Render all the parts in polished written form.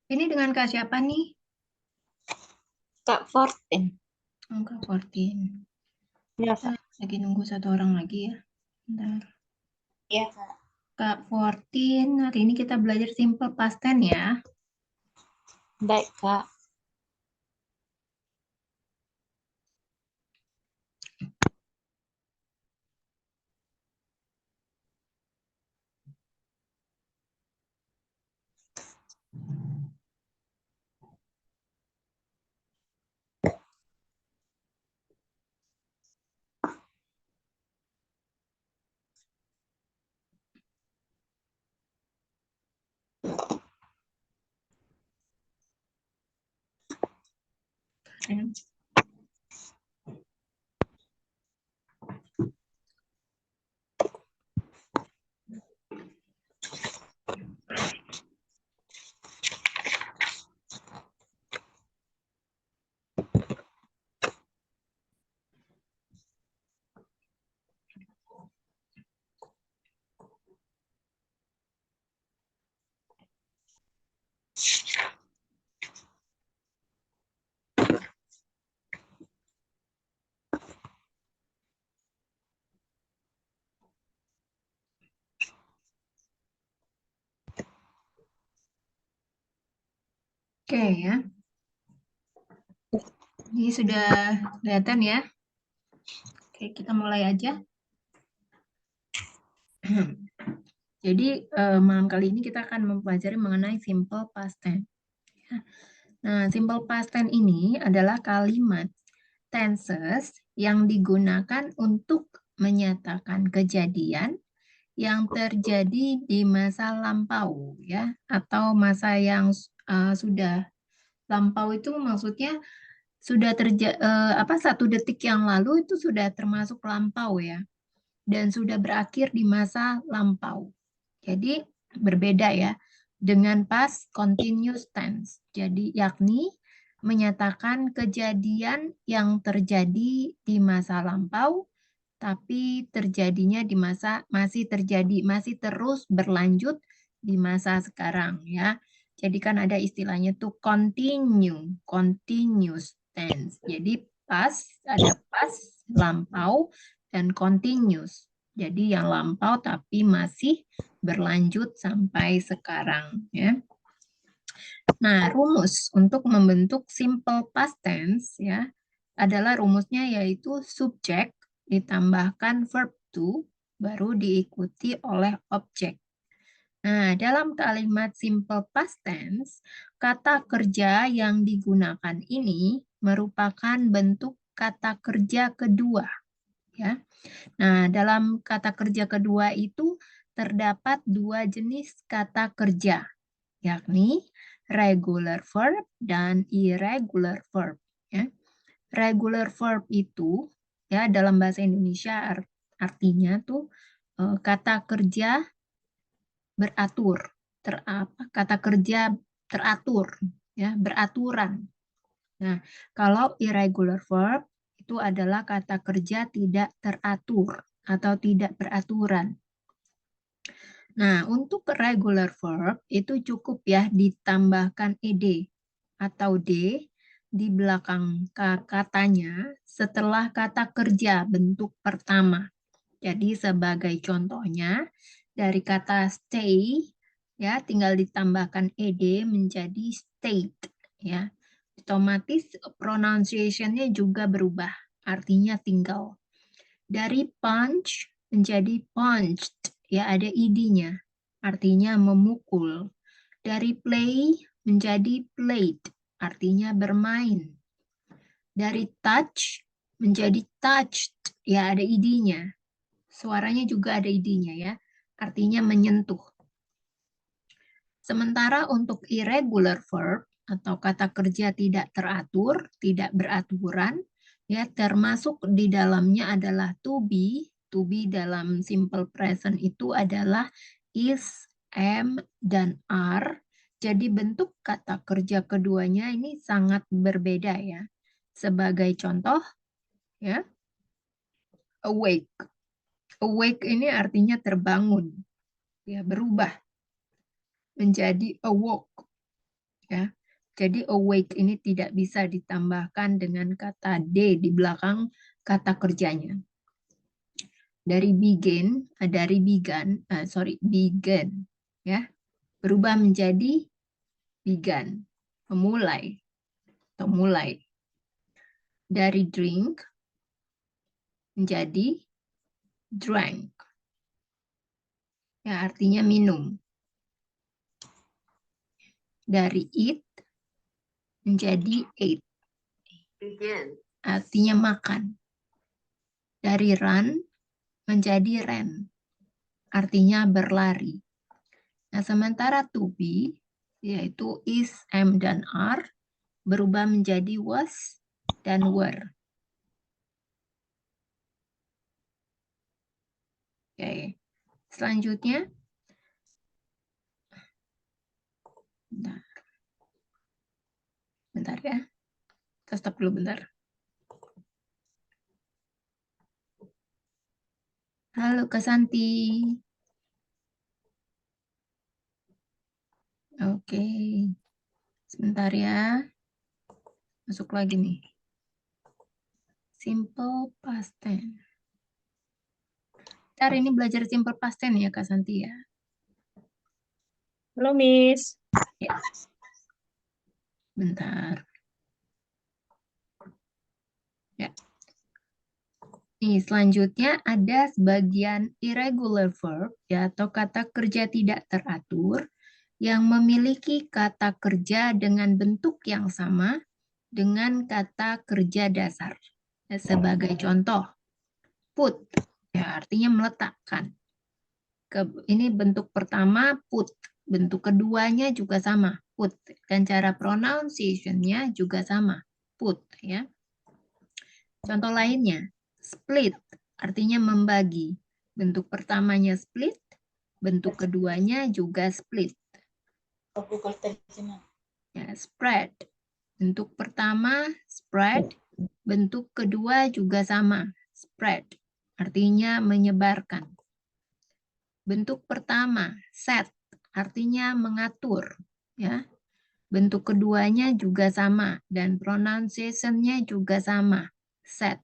Ini dengan Kak siapa nih? Kak Fortin. Oh, Kak Fortin. Ya, Kita Kak. lagi nunggu satu orang lagi ya. Bentar. Ya, Kak. Kak Fortin, hari ini kita belajar simple past tense ya. Baik, Kak. Oke ya. Ini sudah kelihatan ya. Oke, kita mulai aja. Jadi malam kali ini kita akan mempelajari mengenai simple past tense. Nah, simple past tense ini adalah kalimat tenses yang digunakan untuk menyatakan kejadian yang terjadi di masa lampau ya, atau masa yang sudah lampau itu maksudnya sudah satu detik yang lalu itu sudah termasuk lampau ya, dan sudah berakhir di masa lampau. Jadi berbeda ya dengan past continuous tense. Jadi yakni menyatakan kejadian yang terjadi di masa lampau tapi terjadinya di masa masih terjadi, masih terus berlanjut di masa sekarang ya. Jadi kan ada istilahnya tuh continue, continuous tense. Jadi ada past, lampau, dan continuous. Jadi yang lampau tapi masih berlanjut sampai sekarang ya. Nah, rumus untuk membentuk simple past tense ya adalah rumusnya yaitu subjek ditambahkan verb to baru diikuti oleh objek. Nah, dalam kalimat simple past tense, kata kerja yang digunakan ini merupakan bentuk kata kerja kedua ya. Nah, dalam kata kerja kedua itu terdapat dua jenis kata kerja, yakni regular verb dan irregular verb. Ya. Regular verb itu ya dalam bahasa Indonesia artinya tuh kata kerja beratur, kata kerja teratur, ya beraturan. Nah, kalau irregular verb itu adalah kata kerja tidak teratur atau tidak beraturan. Nah, untuk regular verb itu cukup ya ditambahkan ed atau d di belakang katanya setelah kata kerja bentuk pertama. Jadi sebagai contohnya dari kata stay ya tinggal ditambahkan ed menjadi state ya. Otomatis pronunciation-nya juga berubah, artinya tinggal. Dari punch menjadi punched ya ada id-nya, artinya memukul. Dari play menjadi played, artinya bermain. Dari touch menjadi touched, ya ada id-nya. Suaranya juga ada id-nya ya, artinya menyentuh. Sementara untuk irregular verb atau kata kerja tidak teratur, tidak beraturan, ya termasuk di dalamnya adalah to be. To be dalam simple present itu adalah is, am, dan are. Jadi bentuk kata kerja keduanya ini sangat berbeda ya. Sebagai contoh, ya, awake. Awake ini artinya terbangun, ya berubah. menjadi awoke. Ya. Jadi awake ini tidak bisa ditambahkan dengan kata D di belakang kata kerjanya. Dari began, began, ya, berubah menjadi began, memulai atau mulai. Dari drink menjadi drank, ya, artinya minum. Dari eat menjadi ate, artinya makan. Dari run menjadi ran, artinya berlari. Nah, sementara to be, yaitu is, am, dan are, berubah menjadi was dan were. Oke. Selanjutnya, bentar ya. Kita stop dulu bentar. Halo Kak Santi. Oke. Sebentar ya. Masuk lagi nih. Simple past tense. Ntar ini belajar simple past tense ya Kak Santi ya. Halo, Miss. Ya. Bentar. Ya. Nih, selanjutnya ada sebagian irregular verb ya, atau kata kerja tidak teratur yang memiliki kata kerja dengan bentuk yang sama dengan kata kerja dasar. Ya, sebagai contoh, put, ya, artinya meletakkan. Ini bentuk pertama put, bentuk keduanya juga sama, put, dan cara pronunciation-nya juga sama, put, ya. Contoh lainnya, split, artinya membagi. Bentuk pertamanya split, bentuk keduanya juga split. Ya, spread. Bentuk pertama spread, bentuk kedua juga sama, spread. Artinya menyebarkan. Bentuk pertama set, artinya mengatur, ya. Bentuk keduanya juga sama dan pronunciation-nya juga sama, set.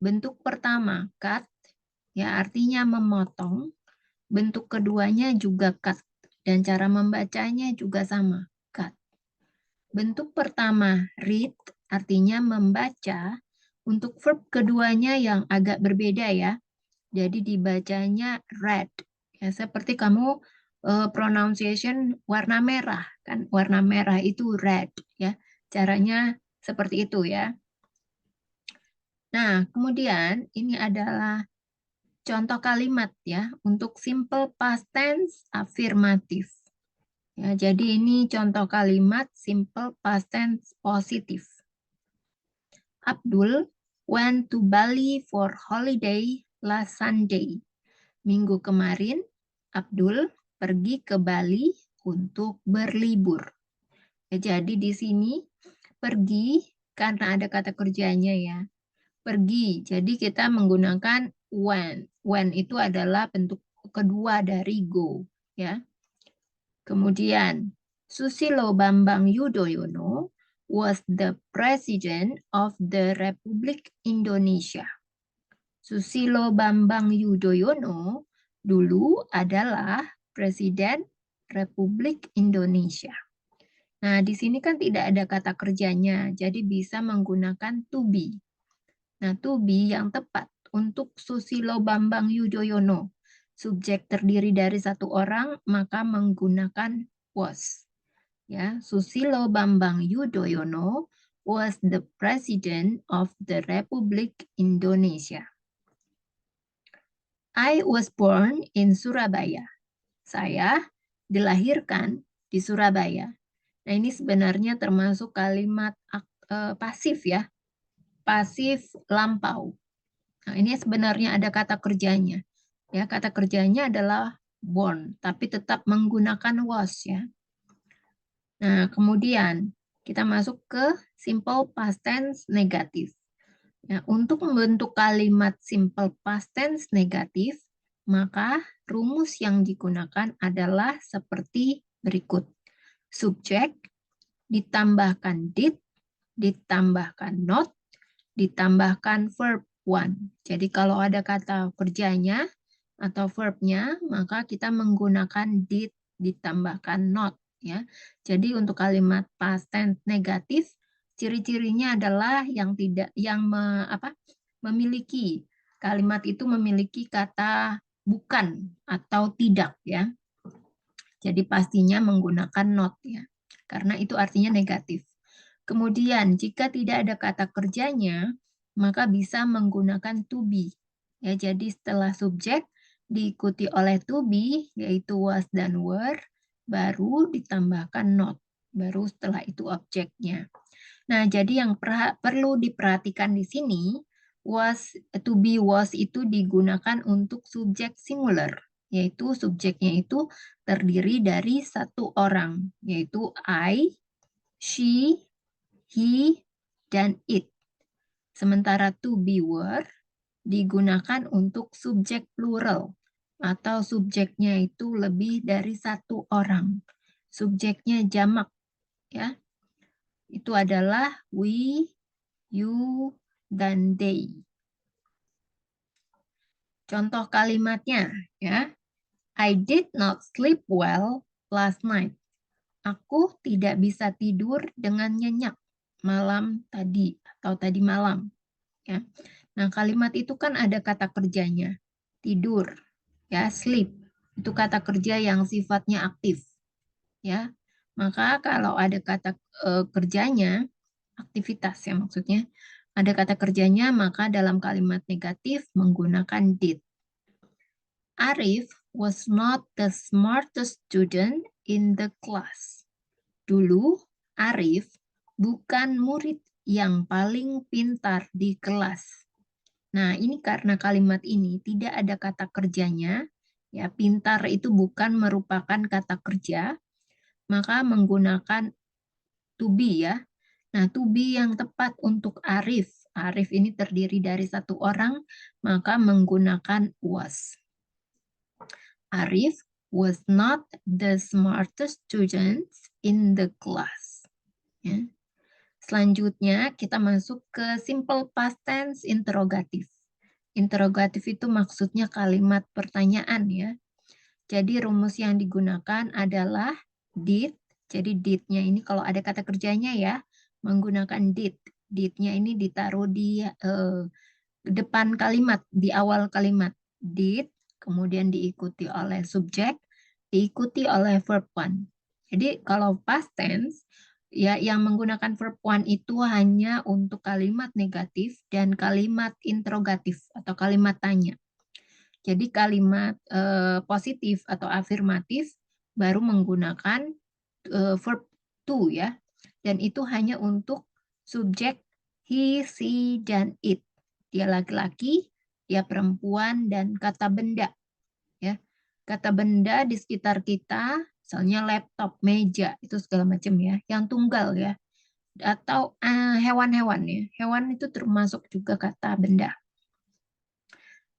Bentuk pertama cut, ya, artinya memotong. Bentuk keduanya juga cut dan cara membacanya juga sama, cut. Bentuk pertama read, artinya membaca. Untuk verb keduanya yang agak berbeda ya. Jadi dibacanya red. Ya, seperti kamu pronunciation warna merah kan, warna merah itu red ya. Caranya seperti itu ya. Nah, kemudian ini adalah contoh kalimat ya untuk simple past tense afirmatif. Ya, jadi ini contoh kalimat simple past tense positif. Abdul went to Bali for holiday last Sunday. Minggu kemarin, Abdul pergi ke Bali untuk berlibur. Ya, jadi di sini pergi karena ada kata kerjanya ya. Pergi. Jadi kita menggunakan when. When itu adalah bentuk kedua dari go, ya. Kemudian Susilo Bambang Yudhoyono was the president of the Republik Indonesia. Susilo Bambang Yudhoyono dulu adalah presiden Republik Indonesia. Nah, di sini kan tidak ada kata kerjanya, jadi bisa menggunakan to be. Nah, to be yang tepat untuk Susilo Bambang Yudhoyono. Subjek terdiri dari satu orang, maka menggunakan was. Ya, Susilo Bambang Yudhoyono was the president of the Republic Indonesia. I was born in Surabaya. Saya dilahirkan di Surabaya. Nah, ini sebenarnya termasuk kalimat pasif ya. Pasif lampau. Nah, ini sebenarnya ada kata kerjanya. Ya, kata kerjanya adalah born, tapi tetap menggunakan was ya. Nah, kemudian kita masuk ke simple past tense negatif. Ya, untuk membentuk kalimat simple past tense negatif, maka rumus yang digunakan adalah seperti berikut. Subjek ditambahkan did, ditambahkan not, ditambahkan verb one. Jadi kalau ada kata kerjanya atau verbnya, maka kita menggunakan did ditambahkan not. Ya. Jadi untuk kalimat past tense negatif, ciri-cirinya adalah memiliki kalimat itu memiliki kata bukan atau tidak ya. Jadi pastinya menggunakan not ya. Karena itu artinya negatif. Kemudian jika tidak ada kata kerjanya, maka bisa menggunakan to be. Ya, jadi setelah subjek diikuti oleh to be yaitu was dan were, baru ditambahkan not. Baru setelah itu objeknya. Nah, jadi yang perlu diperhatikan di sini was to be was itu digunakan untuk subjek singular, yaitu subjeknya itu terdiri dari satu orang, yaitu I, she, he, dan it. Sementara to be were digunakan untuk subjek plural atau subjeknya itu lebih dari satu orang. Subjeknya jamak ya. Itu adalah we, you, dan they. Contoh kalimatnya ya. I did not sleep well last night. Aku tidak bisa tidur dengan nyenyak malam tadi atau tadi malam. Ya. Nah, kalimat itu kan ada kata kerjanya. Tidur, ya, sleep. Itu kata kerja yang sifatnya aktif. Ya. Maka kalau ada kata kerjanya, aktivitas ya maksudnya, ada kata kerjanya, maka dalam kalimat negatif menggunakan did. Arif was not the smartest student in the class. Dulu, Arif bukan murid yang paling pintar di kelas. Nah, ini karena kalimat ini tidak ada kata kerjanya, ya pintar itu bukan merupakan kata kerja, maka menggunakan to be ya. Nah, to be yang tepat untuk Arif. Arif ini terdiri dari satu orang, maka menggunakan was. Arif was not the smartest student in the class. Ya. Selanjutnya kita masuk ke simple past tense interrogatif. Interrogatif itu maksudnya kalimat pertanyaan ya. Jadi rumus yang digunakan adalah did. Jadi did-nya ini kalau ada kata kerjanya ya, menggunakan did. Did-nya ini ditaruh di depan kalimat, di awal kalimat. Did, kemudian diikuti oleh subjek, diikuti oleh verb one. Jadi kalau past tense, ya yang menggunakan verb one itu hanya untuk kalimat negatif dan kalimat interrogatif atau kalimat tanya. Jadi kalimat positif atau afirmatif baru menggunakan verb to ya. Dan itu hanya untuk subjek he, she, dan it. Dia laki-laki, dia perempuan, dan kata benda. Ya. Kata benda di sekitar kita, misalnya laptop, meja, itu segala macam ya. Yang tunggal ya. Atau hewan-hewan ya. Hewan itu termasuk juga kata benda.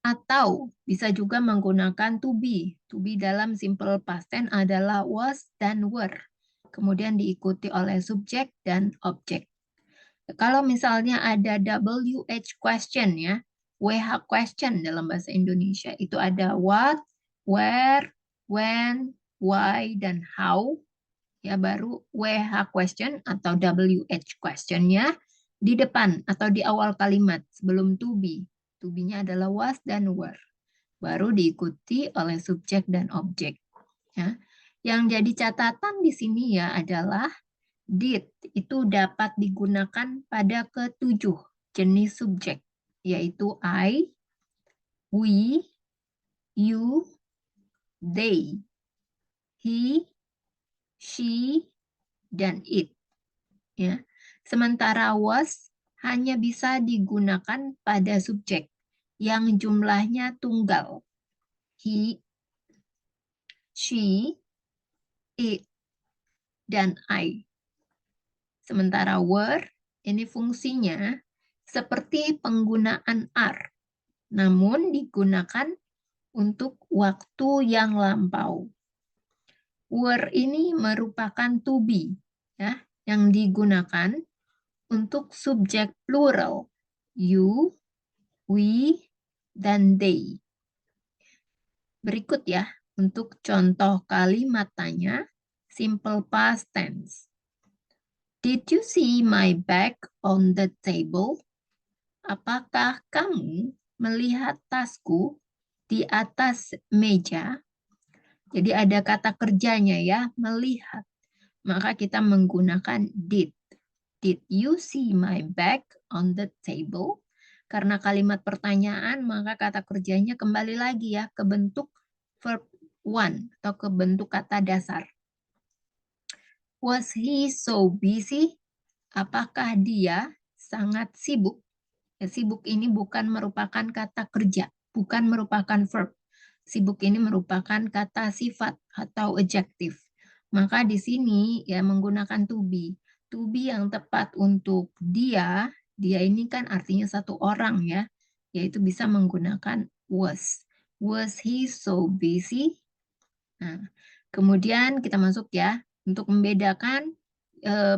Atau bisa juga menggunakan to be. To be dalam simple past tense adalah was dan were. Kemudian diikuti oleh subjek dan objek. Kalau misalnya ada WH question ya, WH question dalam bahasa Indonesia, itu ada what, where, when, why, dan how. Ya, baru WH question atau WH questionnya di depan atau di awal kalimat sebelum to be. To be-nya adalah was dan were. Baru diikuti oleh subjek dan objek. Ya. Yang jadi catatan di sini ya adalah did itu dapat digunakan pada ketujuh jenis subjek, yaitu I, we, you, they, he, she, dan it. Ya. Sementara was hanya bisa digunakan pada subjek yang jumlahnya tunggal. He, she, it, dan I. Sementara were ini fungsinya seperti penggunaan are, namun digunakan untuk waktu yang lampau. Were ini merupakan to be, ya, yang digunakan untuk subjek plural. You, we, dan they. Berikut ya, untuk contoh kalimat tanya, simple past tense. Did you see my bag on the table? Apakah kamu melihat tasku di atas meja? Jadi ada kata kerjanya ya, melihat. Maka kita menggunakan did. Did you see my bag on the table? Karena kalimat pertanyaan, maka kata kerjanya kembali lagi ya ke bentuk verb one atau ke bentuk kata dasar. Was he so busy? Apakah dia sangat sibuk? Ya, sibuk ini bukan merupakan kata kerja, bukan merupakan verb. Sibuk ini merupakan kata sifat atau adjective. Maka di sini ya menggunakan to be. To be yang tepat untuk dia ini kan artinya satu orang ya, yaitu bisa menggunakan was. Was he so busy? Nah, kemudian kita masuk ya, untuk membedakan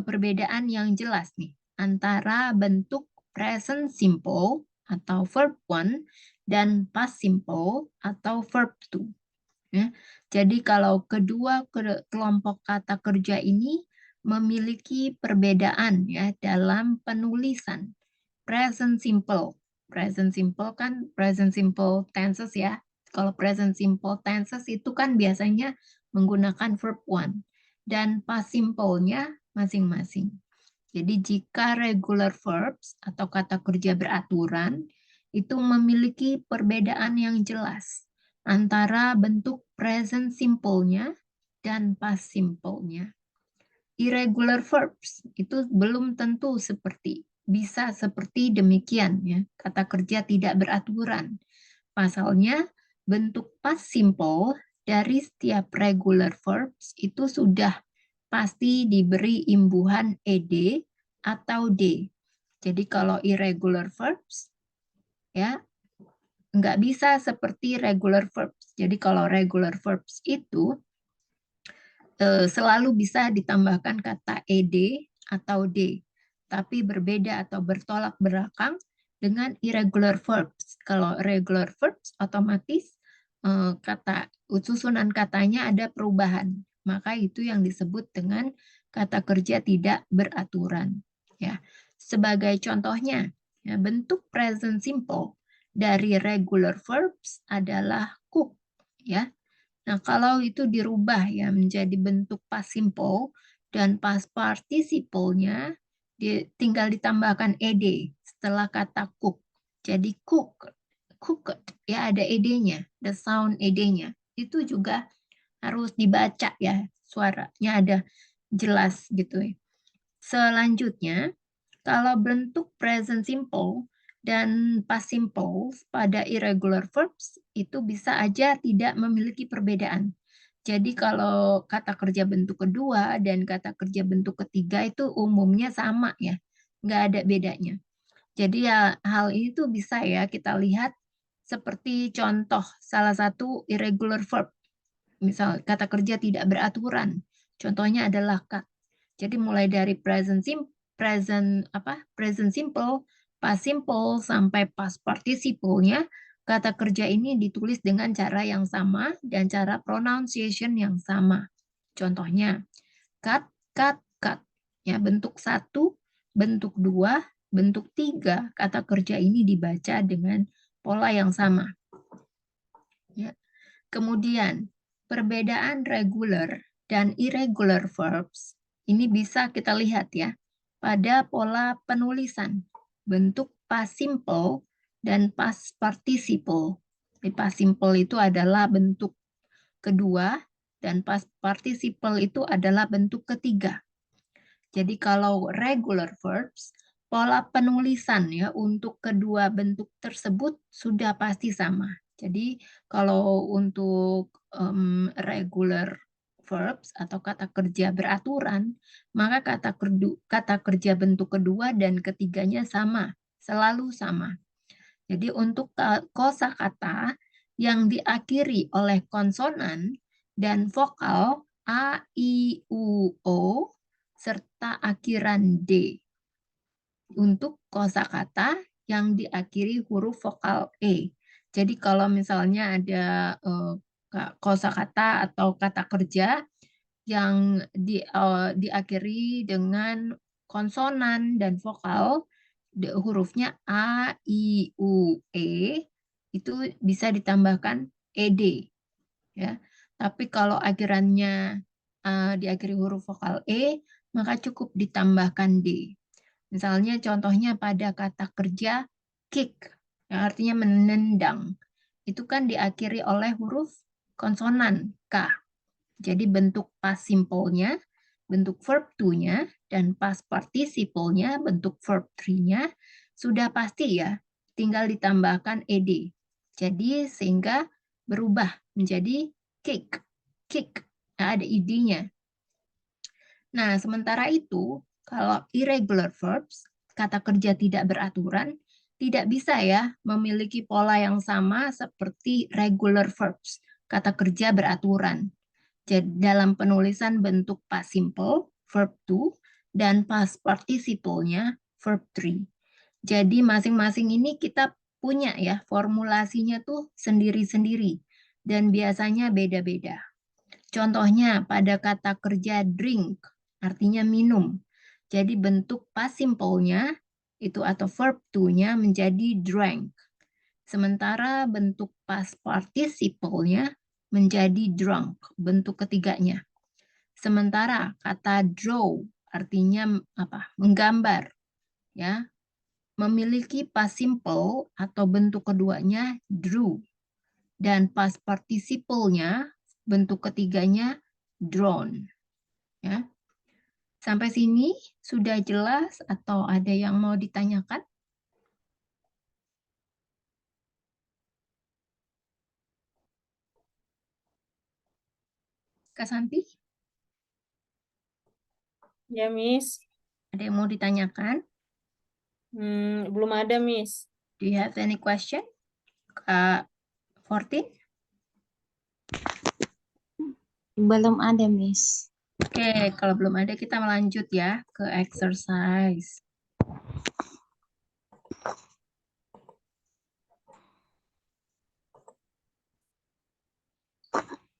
perbedaan yang jelas nih antara bentuk present simple atau verb one dan past simple atau verb two. Ya. Jadi kalau kedua kelompok kata kerja ini memiliki perbedaan ya dalam penulisan. Present simple. Present simple kan present simple tenses ya. Kalau present simple tenses itu kan biasanya menggunakan verb one dan past simple-nya masing-masing. Jadi jika regular verbs atau kata kerja beraturan itu memiliki perbedaan yang jelas antara bentuk present simple-nya dan past simple-nya. Irregular verbs itu belum tentu bisa seperti demikian ya. Kata kerja tidak beraturan. Pasalnya bentuk past simple dari setiap regular verbs itu sudah pasti diberi imbuhan ed atau d. Jadi kalau irregular verbs ya nggak bisa seperti regular verbs. Jadi kalau regular verbs itu selalu bisa ditambahkan kata ed atau d, tapi berbeda atau bertolak belakang dengan irregular verbs. Kalau regular verbs otomatis susunan katanya ada perubahan, maka itu yang disebut dengan kata kerja tidak beraturan. Ya, sebagai contohnya, ya, bentuk present simple dari regular verbs adalah cook, ya. Nah, kalau itu dirubah ya menjadi bentuk past simple dan past participle-nya tinggal ditambahkan ed setelah kata cook. Jadi cooked ya ada ed-nya, the sound ed-nya. Itu juga harus dibaca ya, suaranya ada jelas gitu ya. Selanjutnya, kalau bentuk present simple dan past simple pada irregular verbs itu bisa aja tidak memiliki perbedaan. Jadi kalau kata kerja bentuk kedua dan kata kerja bentuk ketiga itu umumnya sama ya, nggak ada bedanya. Jadi ya hal ini tuh bisa ya kita lihat seperti contoh salah satu irregular verb. Misal kata kerja tidak beraturan. Contohnya adalah cut. Jadi mulai dari present simple, past simple sampai past participle-nya kata kerja ini ditulis dengan cara yang sama dan cara pronunciation yang sama. Contohnya cut, cut, cut. Ya, bentuk 1, bentuk 2, bentuk 3 kata kerja ini dibaca dengan pola yang sama. Ya. Kemudian perbedaan regular dan irregular verbs ini bisa kita lihat ya pada pola penulisan bentuk past simple dan past participle. Past simple itu adalah bentuk kedua dan past participle itu adalah bentuk ketiga. Jadi kalau regular verbs pola penulisan ya untuk kedua bentuk tersebut sudah pasti sama. Jadi kalau untuk regular verbs atau kata kerja beraturan, maka kata kerja bentuk kedua dan ketiganya sama, selalu sama. Jadi untuk kosakata yang diakhiri oleh konsonan dan vokal A, I, U, O, serta akhiran D. Untuk kosakata yang diakhiri huruf vokal E. Jadi kalau misalnya ada kosakata atau kata kerja yang diakhiri dengan konsonan dan vokal, hurufnya A, I, U, E, itu bisa ditambahkan ED. Ya. Tapi kalau akhirannya diakhiri huruf vokal E, maka cukup ditambahkan D. Misalnya contohnya pada kata kerja kick, yang artinya menendang. Itu kan diakhiri oleh huruf konsonan K. Jadi bentuk past simple-nya, bentuk verb to-nya, dan past participle-nya, bentuk verb 3-nya, sudah pasti ya, tinggal ditambahkan ed. Jadi sehingga berubah menjadi kick. Kick, nah, ada id-nya. Nah, sementara itu, kalau irregular verbs, kata kerja tidak beraturan, tidak bisa ya memiliki pola yang sama seperti regular verbs, kata kerja beraturan. Jadi dalam penulisan bentuk past simple, verb to, dan past participle-nya, verb 3. Jadi masing-masing ini kita punya ya, formulasinya tuh sendiri-sendiri, dan biasanya beda-beda. Contohnya pada kata kerja drink, artinya minum. Jadi bentuk past simple-nya itu atau verb to-nya menjadi drank. Sementara bentuk past participle-nya menjadi drunk, bentuk ketiganya. Sementara kata draw artinya apa? Menggambar, ya. Memiliki past simple atau bentuk keduanya drew dan past participle-nya bentuk ketiganya drawn, ya. Sampai sini sudah jelas atau ada yang mau ditanyakan? Kak Santi, Ya, Miss. ada yang mau ditanyakan? Belum ada, Miss. Do you have any question? Kak 14? Belum ada, Miss. Oke, kalau belum ada kita melanjut ya ke exercise.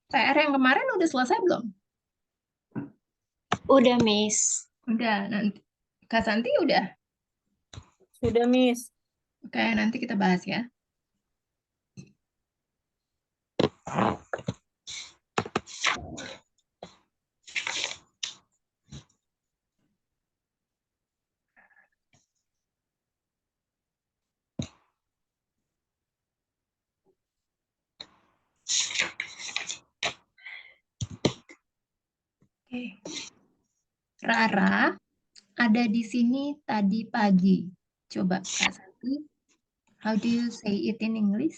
PR yang kemarin udah selesai belum? Udah, Miss. Udah, nanti. Kak Santi udah? Sudah, Miss. Oke, nanti kita bahas ya. Oke. Rara ada di sini tadi pagi. Coba Kak Santi, how do you say it in English?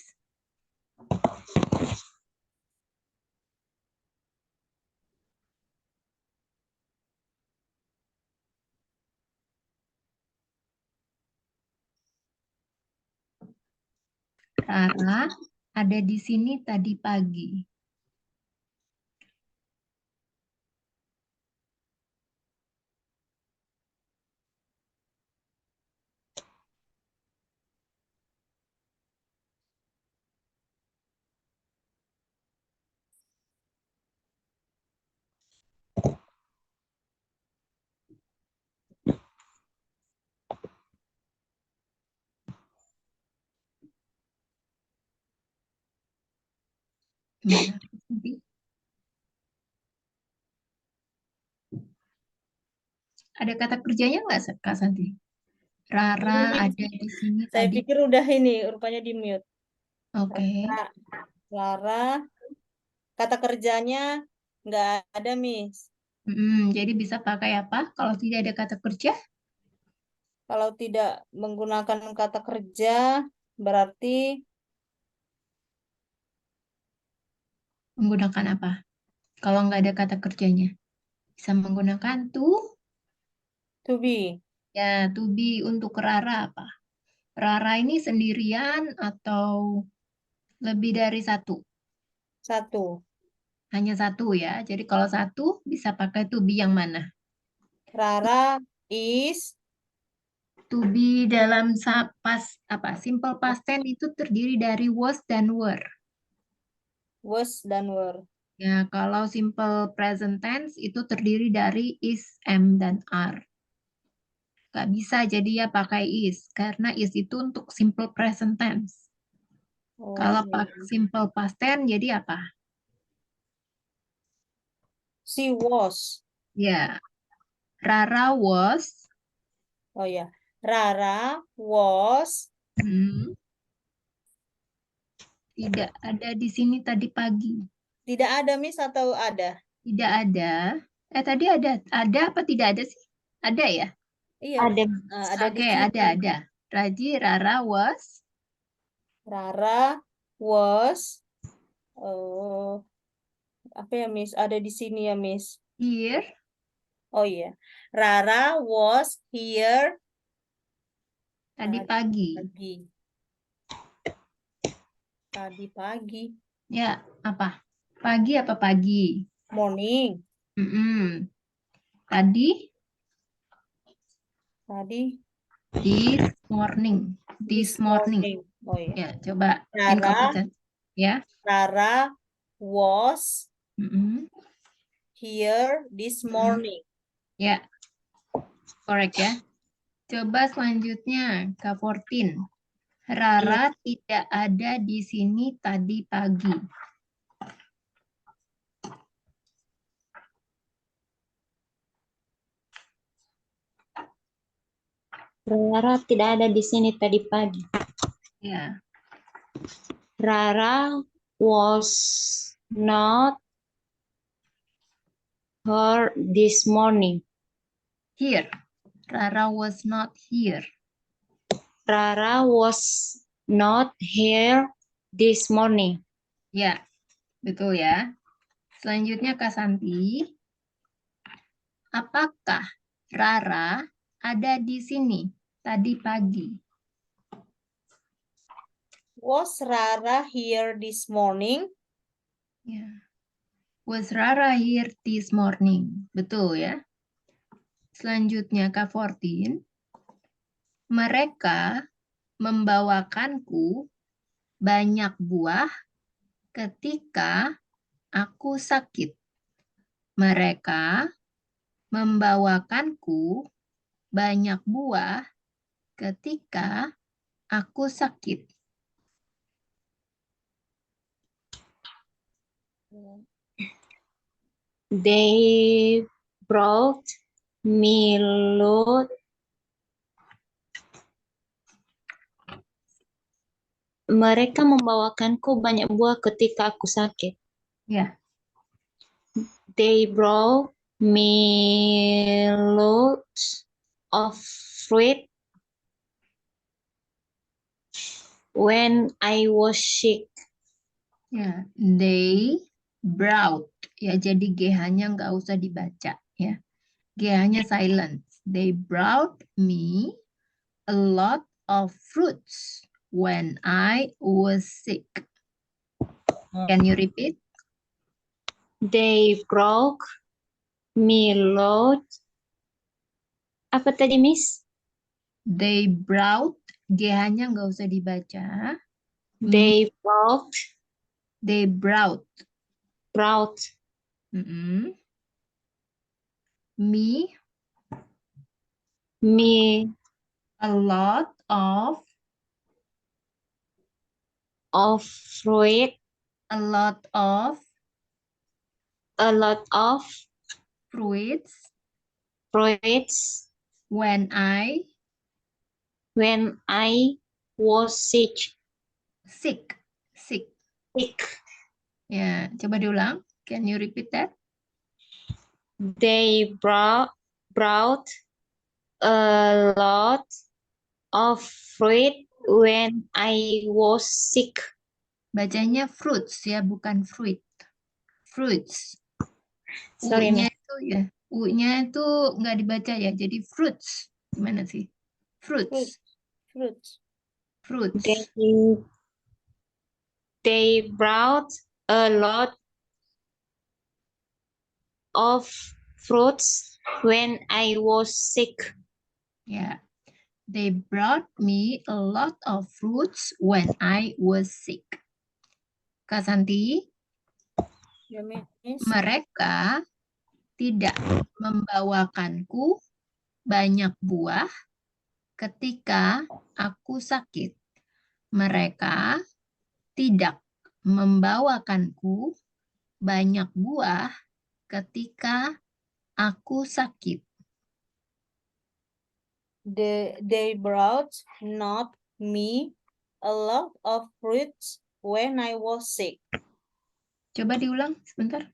Rara ada di sini tadi pagi. Gimana, Kak Santi? Ada kata kerjanya nggak, Kak Santi? Rara ada di sini Saya tadi. pikir udah ini, rupanya di mute. Oke. Lara, kata kerjanya nggak ada, Miss. Jadi bisa pakai apa kalau tidak ada kata kerja? Kalau tidak menggunakan kata kerja, berarti Menggunakan apa? Kalau nggak ada kata kerjanya. Bisa menggunakan to be. ya, to be. Untuk Rara apa? Rara ini sendirian atau Lebih dari satu. Satu. Hanya satu ya. Jadi kalau satu bisa pakai to be yang mana? Rara is To be dalam simple past tense itu terdiri dari was dan were. was dan were. Ya, kalau simple present tense itu terdiri dari is, am, dan are. Gak bisa jadi ya pakai is, karena is itu untuk simple present tense. Kalau Oh, pakai simple past tense jadi apa? she was. Ya, Rara was, Oh ya, Rara was. tidak ada di sini tadi pagi. Tidak ada, Miss, atau ada? Tidak ada. Tadi ada apa tidak ada sih? Ada ya? Iya, Ada. ada di Oke, sini. ada. Rara was Rara was. Oh, apa ya, Miss? Ada di sini ya, Miss. here. Oh iya, Rara was here Tadi tadi pagi. pagi. Tadi pagi. Ya, apa? Pagi apa pagi? Morning. Mm-mm. Tadi, Tadi this morning. This morning. Oh iya. Ya, coba Rara, incompetent. Ya. Rara was Mm-mm. here this morning. Ya, correct ya. Coba selanjutnya, K14. Rara tidak ada di sini tadi pagi. Rara tidak ada di sini tadi pagi. Ya, Rara was not here this morning. here. Rara was not here. Rara was not here this morning. Ya, betul ya. Selanjutnya Kak Santi. Apakah Rara ada di sini tadi pagi? Was Rara here this morning? Ya. Was Rara here this morning? Betul ya. Selanjutnya K14. Mereka membawakanku banyak buah ketika aku sakit. Mereka membawakanku banyak buah ketika aku sakit. They brought me loot. Mereka membawakanku banyak buah ketika aku sakit. Ya, They brought me loads of fruit when I was sick. ya. They brought. Ya, jadi GH-nya nggak usah dibaca ya. GH-nya silent. They brought me a lot of fruits when I was sick. Can you repeat? They brought me loads. Apa tadi, Miss? They brought. GH-nya nggak usah dibaca. They brought They brought. Mm-mm. Me a lot of fruit, a lot of fruits fruits when I was sick. sick. Ya, coba diulang. Can you repeat that? They brought a lot of fruit when I was sick. Bacanya fruits ya, bukan fruit. Fruits. Sorry, U-nya Miss. itu ya, U-nya itu nggak dibaca ya, jadi fruits. Gimana sih? Fruits. Fruits. Fruits. They They brought a lot of fruits when I was sick. Ya. They brought me a lot of fruits when I was sick. Kak Santi, Ya, Miss. mereka tidak membawakanku banyak buah ketika aku sakit. Mereka tidak membawakanku banyak buah ketika aku sakit. They brought not me a lot of fruits when I was sick. Coba diulang sebentar.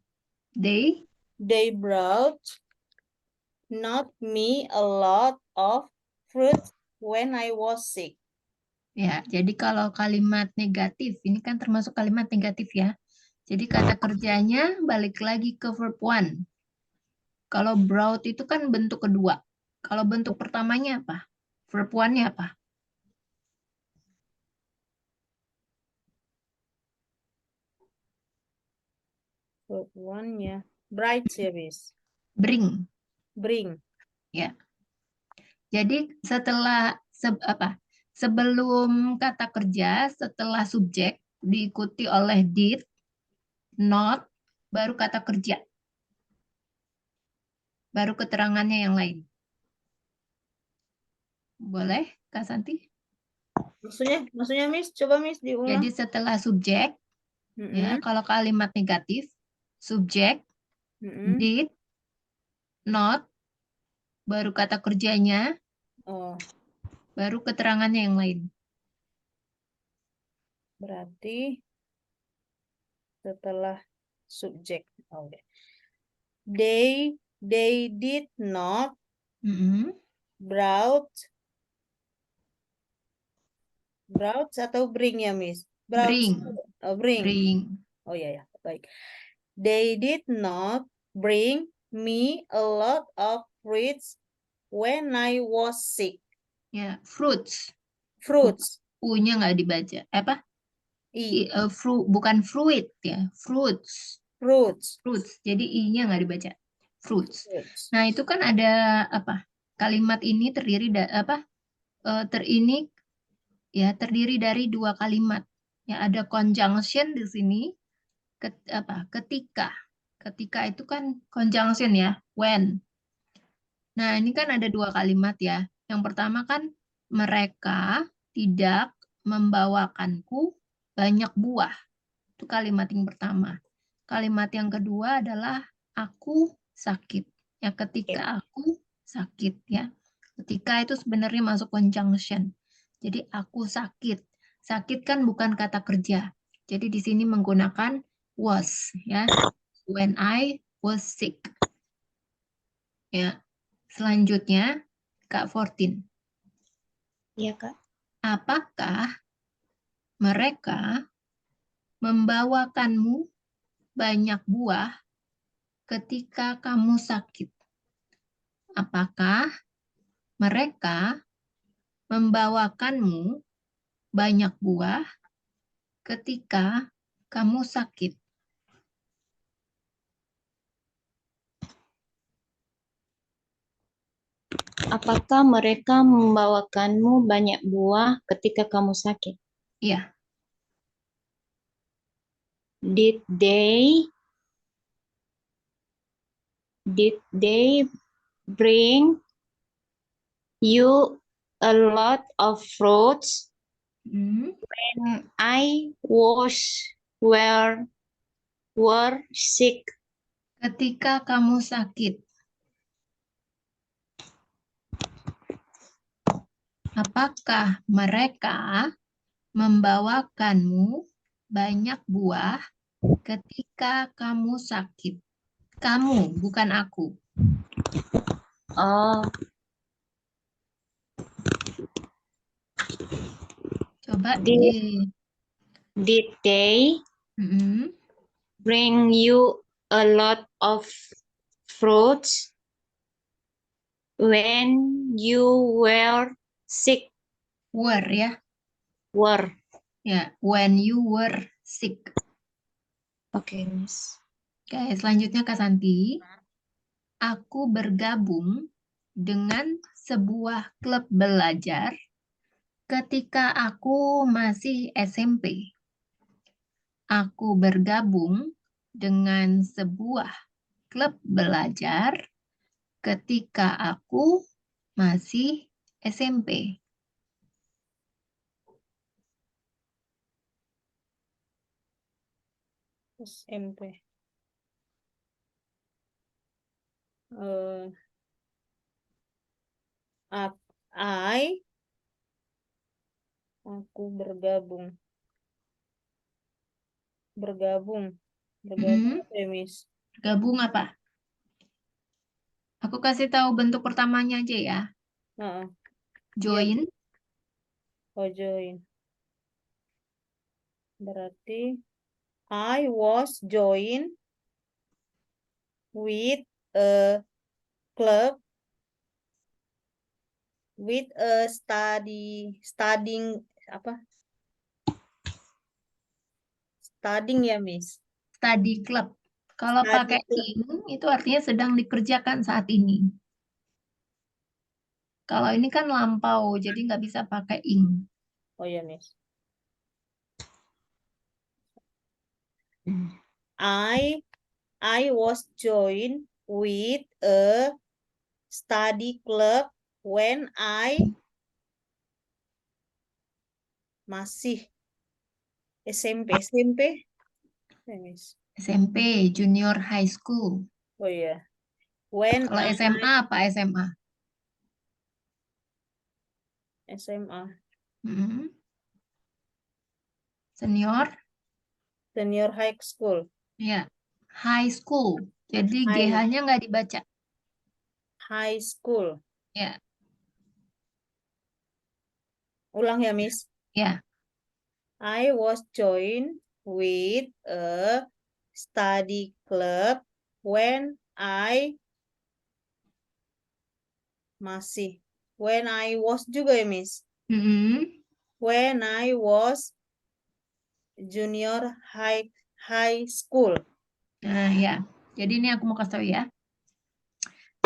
They They brought not me a lot of fruits when I was sick. Ya, jadi kalau kalimat negatif, ini kan termasuk kalimat negatif ya. Jadi kata kerjanya balik lagi ke verb one. Kalau brought itu kan bentuk kedua. Kalau bentuk pertamanya apa? Verb one-nya apa? Verb one-nya bright series. Bring. Bring. Ya. Jadi sebelum kata kerja, setelah subjek diikuti oleh did, not, baru kata kerja. Baru keterangannya yang lain. Boleh, Kak Santi? Maksudnya Miss, coba Miss diulang. Jadi setelah subjek, ya, kalau kalimat negatif, subjek, did, not, baru kata kerjanya, Oh, baru keterangannya yang lain. berarti setelah subjek. Oke. They did not brought atau bring ya Miss? Bring. Oh, bring. Bring. Oh ya, baik. They did not bring me a lot of fruits when I was sick. Ya, fruits. Fruits. U-nya nggak dibaca. Apa? I. Bukan fruit ya, fruits. Fruits. Fruits. Jadi I-nya nggak dibaca. Fruits. Fruits. Nah, itu kan ada apa? Kalimat ini terdiri terdiri dari dua kalimat. Ya, ada conjunction di sini. Ketika. Ketika itu kan conjunction ya, when. Nah, ini kan ada dua kalimat ya. Yang pertama kan mereka tidak membawakanku banyak buah. Itu kalimat yang pertama. Kalimat yang kedua adalah aku sakit. Ya, ketika aku sakit ya. Ketika itu sebenarnya masuk conjunction. Jadi aku sakit. Sakit kan bukan kata kerja. Jadi di sini menggunakan was ya. When I was sick. Ya. Selanjutnya Kak Fortin. Iya, Kak. Apakah mereka membawakanmu banyak buah ketika kamu sakit? Apakah mereka membawakanmu banyak buah ketika kamu sakit? Apakah mereka membawakanmu banyak buah ketika kamu sakit? Iya. Did they bring you a lot of fruits when I were sick? Ketika kamu sakit. Apakah mereka membawakanmu banyak buah ketika kamu sakit? Kamu, bukan aku. Oh, Coba did they bring you a lot of fruits when you were sick? Were ya. Were. Ya, when you were sick. Oke, Miss. Oke, selanjutnya Kak Santi. Aku bergabung dengan sebuah klub belajar ketika aku masih SMP. Aku bergabung dengan sebuah klub belajar ketika aku masih SMP. SMP. Eh, aku bergabung. Bergabung Mm-mm. apa ya, Miss? Gabung apa? Aku kasih tahu bentuk pertamanya aja ya. Heeh. Join. Oh, join. Berarti I was join with a club with a studying apa? Studying ya, Miss. Study club. Kalau Study pakai club. ing itu artinya sedang dikerjakan saat ini. Kalau ini kan lampau, jadi nggak bisa pakai ing. Oh ya, Miss. Hmm. I was joined with a study club when I masih SMP. Ya, Miss. SMP, junior high school. Oh iya. When Kalau SMA apa SMA? SMA. Mm-mm. Senior, Senior high school. ya. High school. Jadi High, GH-nya nggak dibaca. high school. Ya, Ulang ya, Miss. ya. I was joined with a study club when I was juga ya, Miss. Mm-mm. When I was junior high school. Nah, ya. Jadi ini aku mau kasih tahu ya.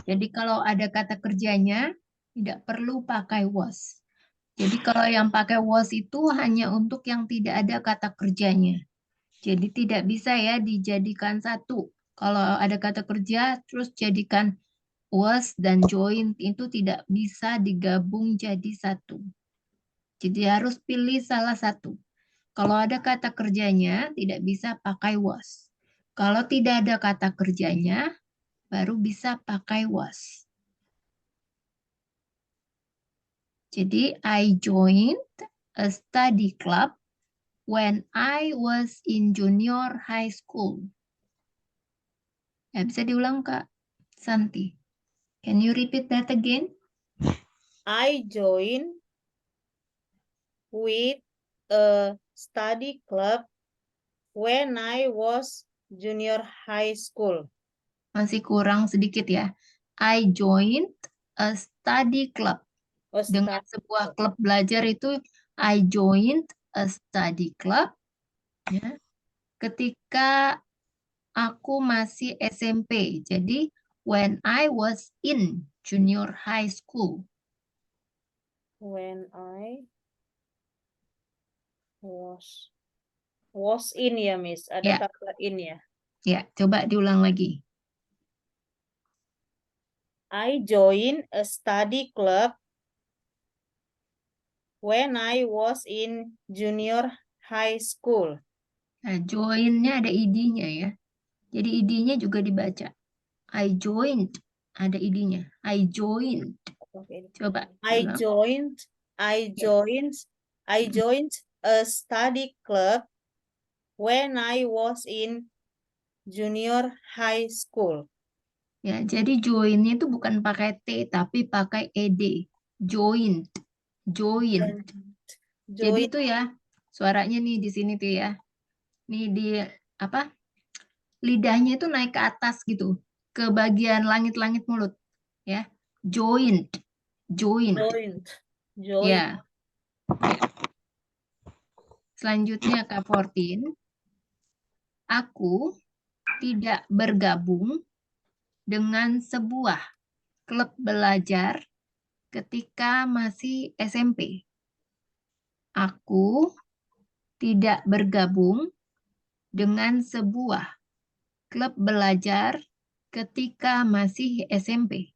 Jadi kalau ada kata kerjanya, tidak perlu pakai was. Jadi kalau yang pakai was itu hanya untuk yang tidak ada kata kerjanya. Jadi tidak bisa ya dijadikan satu. Kalau ada kata kerja, terus jadikan was dan join itu tidak bisa digabung jadi satu. Jadi harus pilih salah satu. Kalau ada kata kerjanya, tidak bisa pakai was. Kalau tidak ada kata kerjanya, baru bisa pakai was. Jadi, I joined a study club when I was in junior high school. Ya, bisa diulang, Kak Santi. Can you repeat that again? I joined with a study club when I was junior high school. Masih kurang sedikit ya. I joined a study club. Oh, Dengan sebuah klub belajar itu I joined a study club ya, ketika aku masih SMP. Jadi when I was in junior high school. When I was in ya, Miss. Ada Ya. kata in ya. Ya, coba diulang lagi. I joined a study club when I was in junior high school. Nah, join-nya ada id-nya ya. Jadi id-nya juga dibaca. I joined, ada id-nya. I joined. Okay. Coba I diulang. joined a study club when I was in junior high school. Ya, jadi join-nya itu bukan pakai T, tapi pakai ed. Joined. Joined. Jadi Join itu ya, suaranya nih di sini tuh ya. Nih di apa? Lidahnya itu naik ke atas gitu, ke bagian langit-langit mulut, ya. Joined. Joined. join. Ya. Selanjutnya Kak Fortin. Aku tidak bergabung dengan sebuah klub belajar ketika masih SMP. Aku tidak bergabung dengan sebuah klub belajar ketika masih SMP.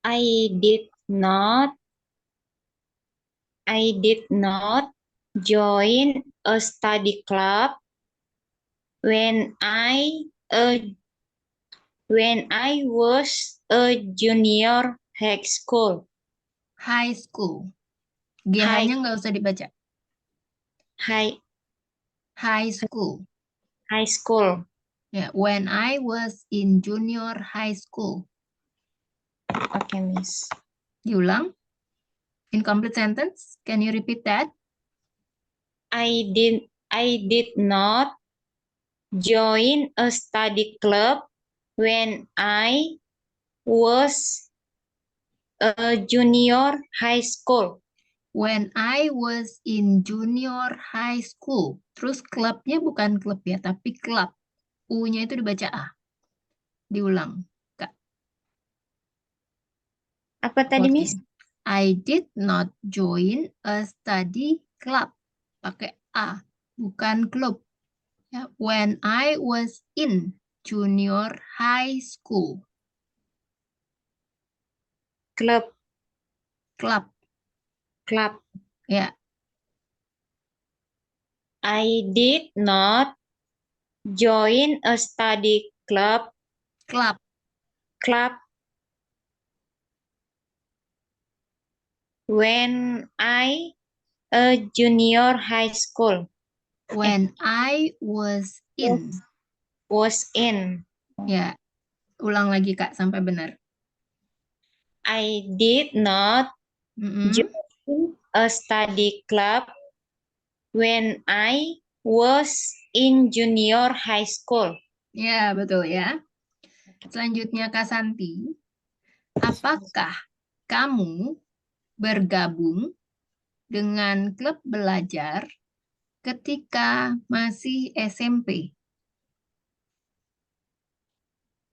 I did not join a study club when I was a junior high school. High school. GH-nya nggak usah dibaca. High High school. school. Ya, when I was in junior high school. Okay, Miss. Diulang. Incomplete sentence. Can you repeat that? I did not join a study club when I was a junior high school. When I was in junior high school. Terus klubnya bukan klub ya, tapi club. U-nya itu dibaca A. Diulang. Kak. Apa tadi, 14. Miss? I did not join a study club. Pakai A, bukan klub. Ya, when I was in junior high school. Club. Club. Ya, I did not join a study club club. when I a junior high school. When I was in. Was in. Ya, ulang lagi Kak sampai benar. I did not Mm-mm. join a study club when I was in junior high school. Ya, betul ya. Selanjutnya Kak Santi. Apakah kamu bergabung dengan klub belajar ketika masih SMP?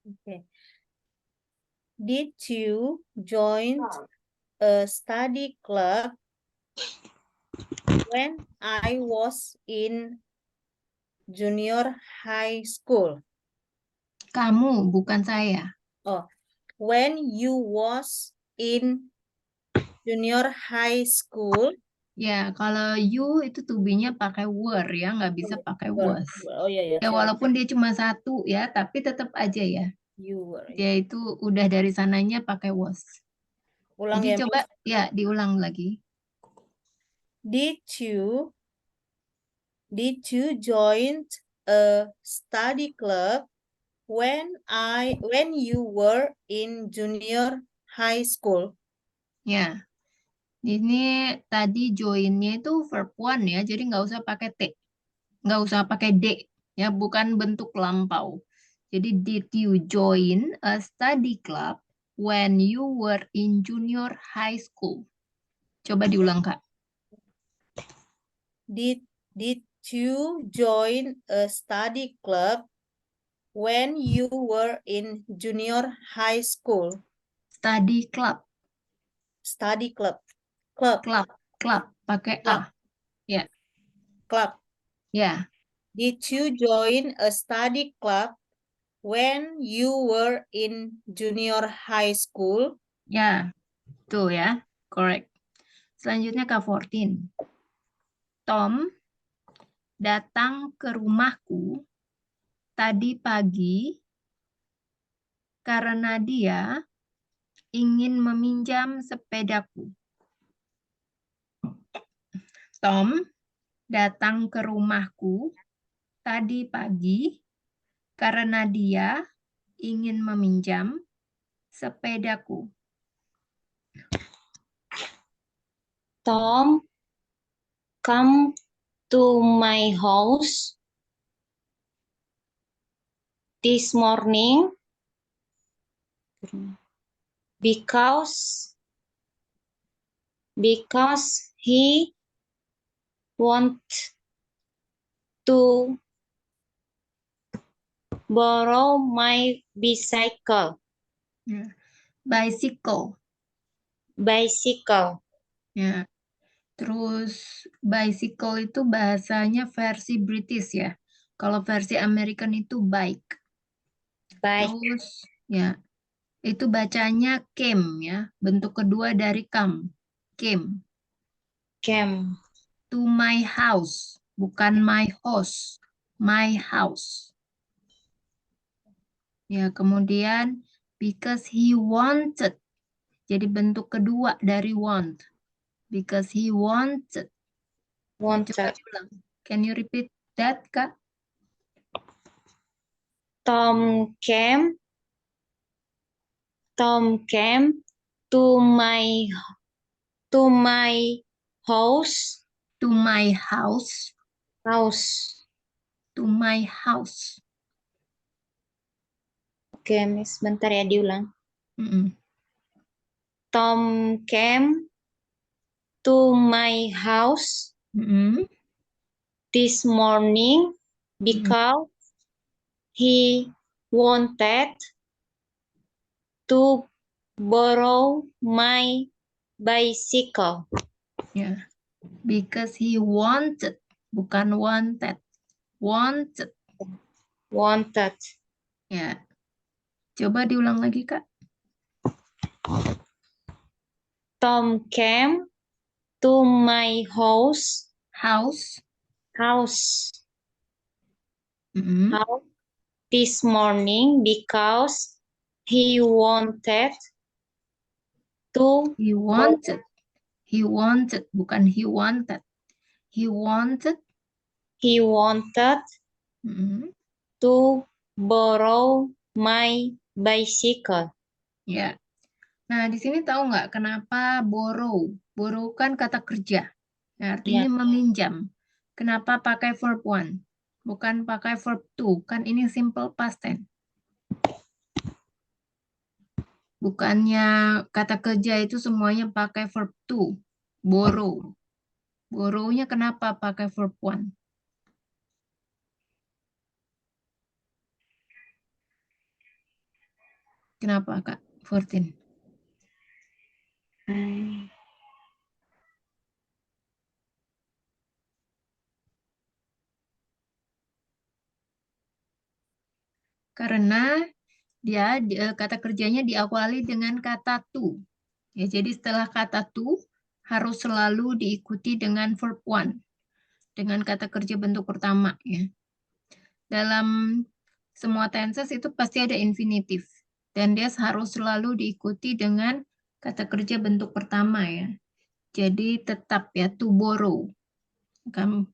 Okay. Did you join a study club when I was in junior high school? Kamu, bukan saya. Oh, when you was in junior high school. Ya, kalau you itu to be-nya pakai were ya, nggak bisa pakai was. Oh iya ya. Ya, walaupun dia cuma satu ya, tapi tetap aja ya. You were. Dia itu udah dari sananya pakai was. Ulang Jadi ya. coba ya diulang lagi. Did you join a study club when you were in junior high school? Ya, ini tadi join-nya itu verb one ya, jadi nggak usah pakai T. Nggak usah pakai D. Ya, bukan bentuk lampau. Jadi, did you join a study club when you were in junior high school? Coba diulang, Kak. Did you join a study club when you were in junior high school? Study club. Study club. Club. Pakai A. Ya. Club. Ya. Did you join a study club when you were in junior high school? Ya. Tuh ya. Correct. Selanjutnya K14. Tom datang ke rumahku tadi pagi karena dia ingin meminjam sepedaku. Tom datang ke rumahku tadi pagi karena dia ingin meminjam sepedaku. Tom come to my house this morning because because he want to borrow my bicycle. Ya. Bicycle. Bicycle. Ya. Terus bicycle itu bahasanya versi British ya. Kalau versi American itu bike. Bike. Terus ya, itu bacanya came ya. Bentuk kedua dari come. Came. Came. To my house. Bukan my house. My house. Ya, kemudian because he wanted. Jadi bentuk kedua dari want. Because he wanted. Coba Wanted. diulang. Can you repeat that, Kak? Tom came to my house. To my house. House. To my house. Oke, Miss, bentar ya diulang. Mm-mm. Tom came to my house Mm-mm. this morning because he wanted to borrow my bicycle. Ya. Because he wanted. Bukan wanted. Wanted. Wanted. Ya. Coba diulang lagi, Kak. Tom came to my house. House. Mm-mm. House this morning because he wanted to He wanted. He wanted. Bukan he wanted. He wanted. Mm-mm. to borrow my bicycle. Ya. Nah, di sini tahu nggak kenapa borrow? Borrow kan kata kerja. Nah, artinya Ya. meminjam. Kenapa pakai verb one? Bukan pakai verb two. Kan ini simple past tense. Bukannya kata kerja itu semuanya pakai verb two. Borrow. Borrow-nya kenapa pakai verb one? Kenapa, Kak? 14. Karena dia kata kerjanya diawali dengan kata to. Ya, jadi setelah kata to harus selalu diikuti dengan verb one, dengan kata kerja bentuk pertama ya. Dalam semua tenses itu pasti ada infinitif dan dia harus selalu diikuti dengan kata kerja bentuk pertama ya. Jadi tetap ya to borrow. Kamu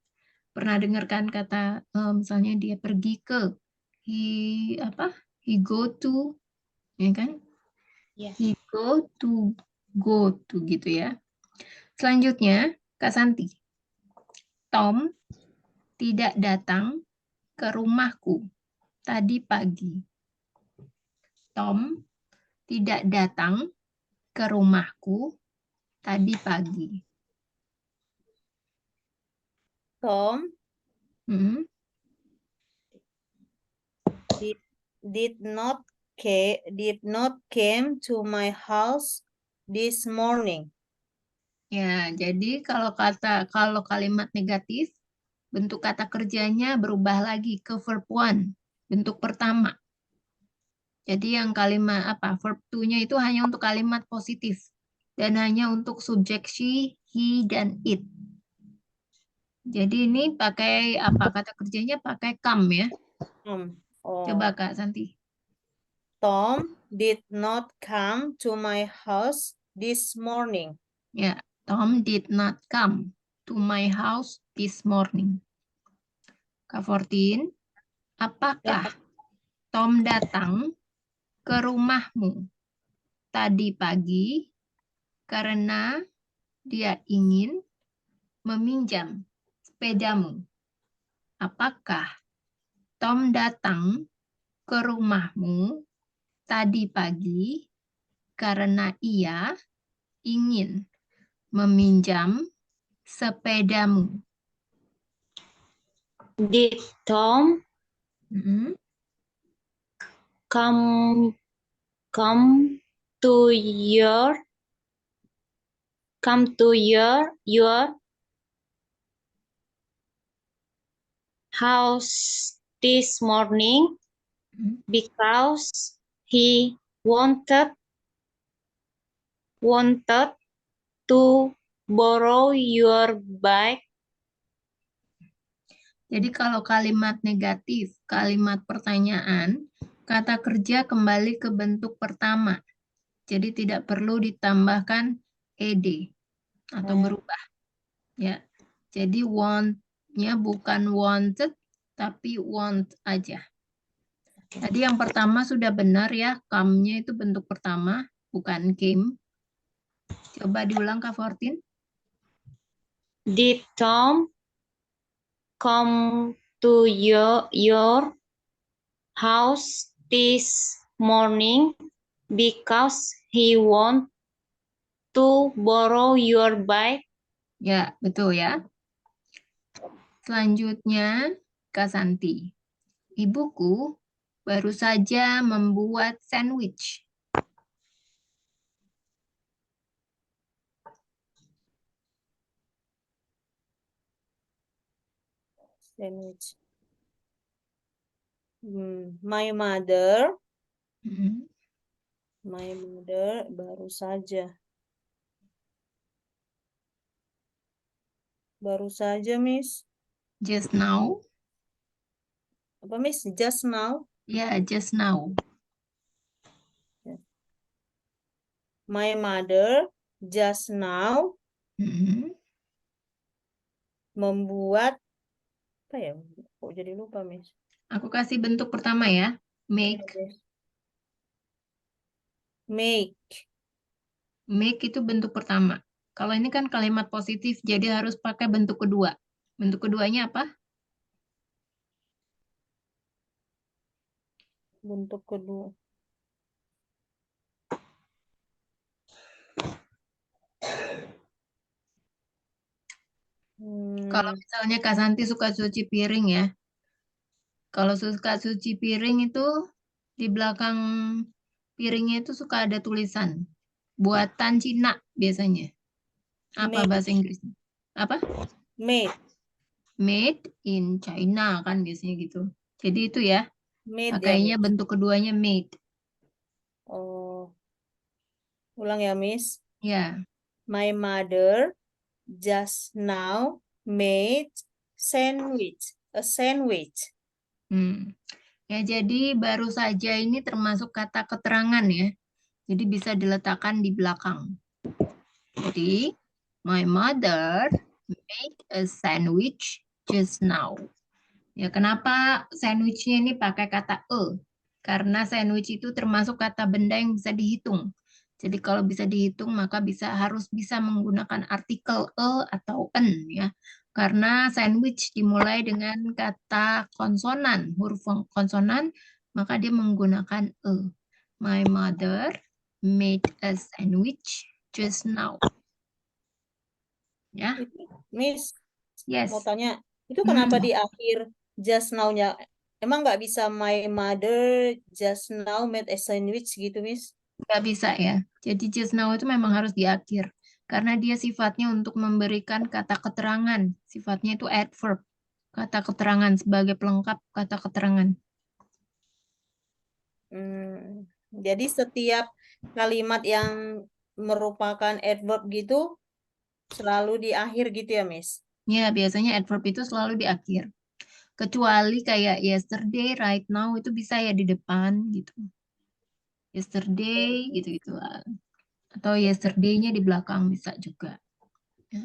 pernah dengarkan kata misalnya dia pergi ke, he go to, ya kan? Ya. He go to gitu ya. Selanjutnya Kak Santi. Tom tidak datang ke rumahku tadi pagi. Tom tidak datang ke rumahku tadi pagi. Tom Hmm. did not came to my house this morning. Ya, jadi kalau kalimat negatif, bentuk kata kerjanya berubah lagi ke verb one, bentuk pertama. Jadi yang kalimat verb to-nya itu hanya untuk kalimat positif dan hanya untuk subjek she, he, dan it. Jadi ini pakai kata kerjanya pakai come ya. Coba Kak Santi. Tom did not come to my house this morning. Ya, Tom did not come to my house this morning. Kak 14, apakah Tom datang ke rumahmu tadi pagi karena dia ingin meminjam sepedamu? Apakah Tom datang ke rumahmu tadi pagi karena ia ingin meminjam sepedamu? Did Tom Mm-mm. come to your house this morning Mm. because he wanted to borrow your bike? Jadi kalau kalimat negatif, kalimat pertanyaan, kata kerja kembali ke bentuk pertama. Jadi tidak perlu ditambahkan ed atau berubah. Ya. Jadi want-nya bukan wanted, tapi want aja. Tadi yang pertama sudah benar ya, come-nya itu bentuk pertama, bukan came. Coba diulang Kak Fortin. Did Tom come to your house this morning because he want to borrow your bike? Ya, betul ya. Selanjutnya, Kak Santi. Ibuku baru saja membuat sandwich. Sandwich. My mother Mm-mm. baru saja. Baru saja, Miss. Just now. Apa, Miss? Just now. Ya, just now. My mother just now Mm-mm. membuat apa ya? Kok jadi lupa, Miss? Aku kasih bentuk pertama ya. Make. Make. Make itu bentuk pertama. Kalau ini kan kalimat positif, jadi harus pakai bentuk kedua. Bentuk keduanya apa? Bentuk kedua. Kalau misalnya Kak Santi suka cuci piring ya. Kalau suka cuci piring itu di belakang piringnya itu suka ada tulisan. Buatan Cina biasanya. Apa Made. bahasa Inggrisnya? Apa? Made. Made in China kan biasanya gitu. Jadi itu ya. Made ya, Pakainya Miss. bentuk keduanya made. Oh. Ulang ya, Miss. Ya. My mother just now made sandwich. A sandwich. Ya, jadi baru saja ini termasuk kata keterangan ya. Jadi bisa diletakkan di belakang. Jadi, my mother made a sandwich just now. Ya, kenapa sandwichnya ini pakai kata e? Karena sandwich itu termasuk kata benda yang bisa dihitung. Jadi kalau bisa dihitung maka harus bisa menggunakan artikel e atau en ya. Karena sandwich dimulai dengan kata konsonan, huruf konsonan, maka dia menggunakan e. My mother made a sandwich just now. Ya, Miss, yes. mau tanya, itu kenapa Hmm. di akhir just now-nya? Emang nggak bisa my mother just now made a sandwich gitu, Miss? Nggak bisa ya. Jadi just now itu memang harus di akhir. Karena dia sifatnya untuk memberikan kata keterangan. Sifatnya itu adverb. Kata keterangan sebagai pelengkap kata keterangan. Jadi setiap kalimat yang merupakan adverb gitu selalu di akhir gitu ya, Miss? Ya, biasanya adverb itu selalu di akhir. Kecuali kayak yesterday, right now itu bisa ya di depan gitu. Yesterday gitu-gitu. Atau yesterday-nya di belakang bisa juga. Ya.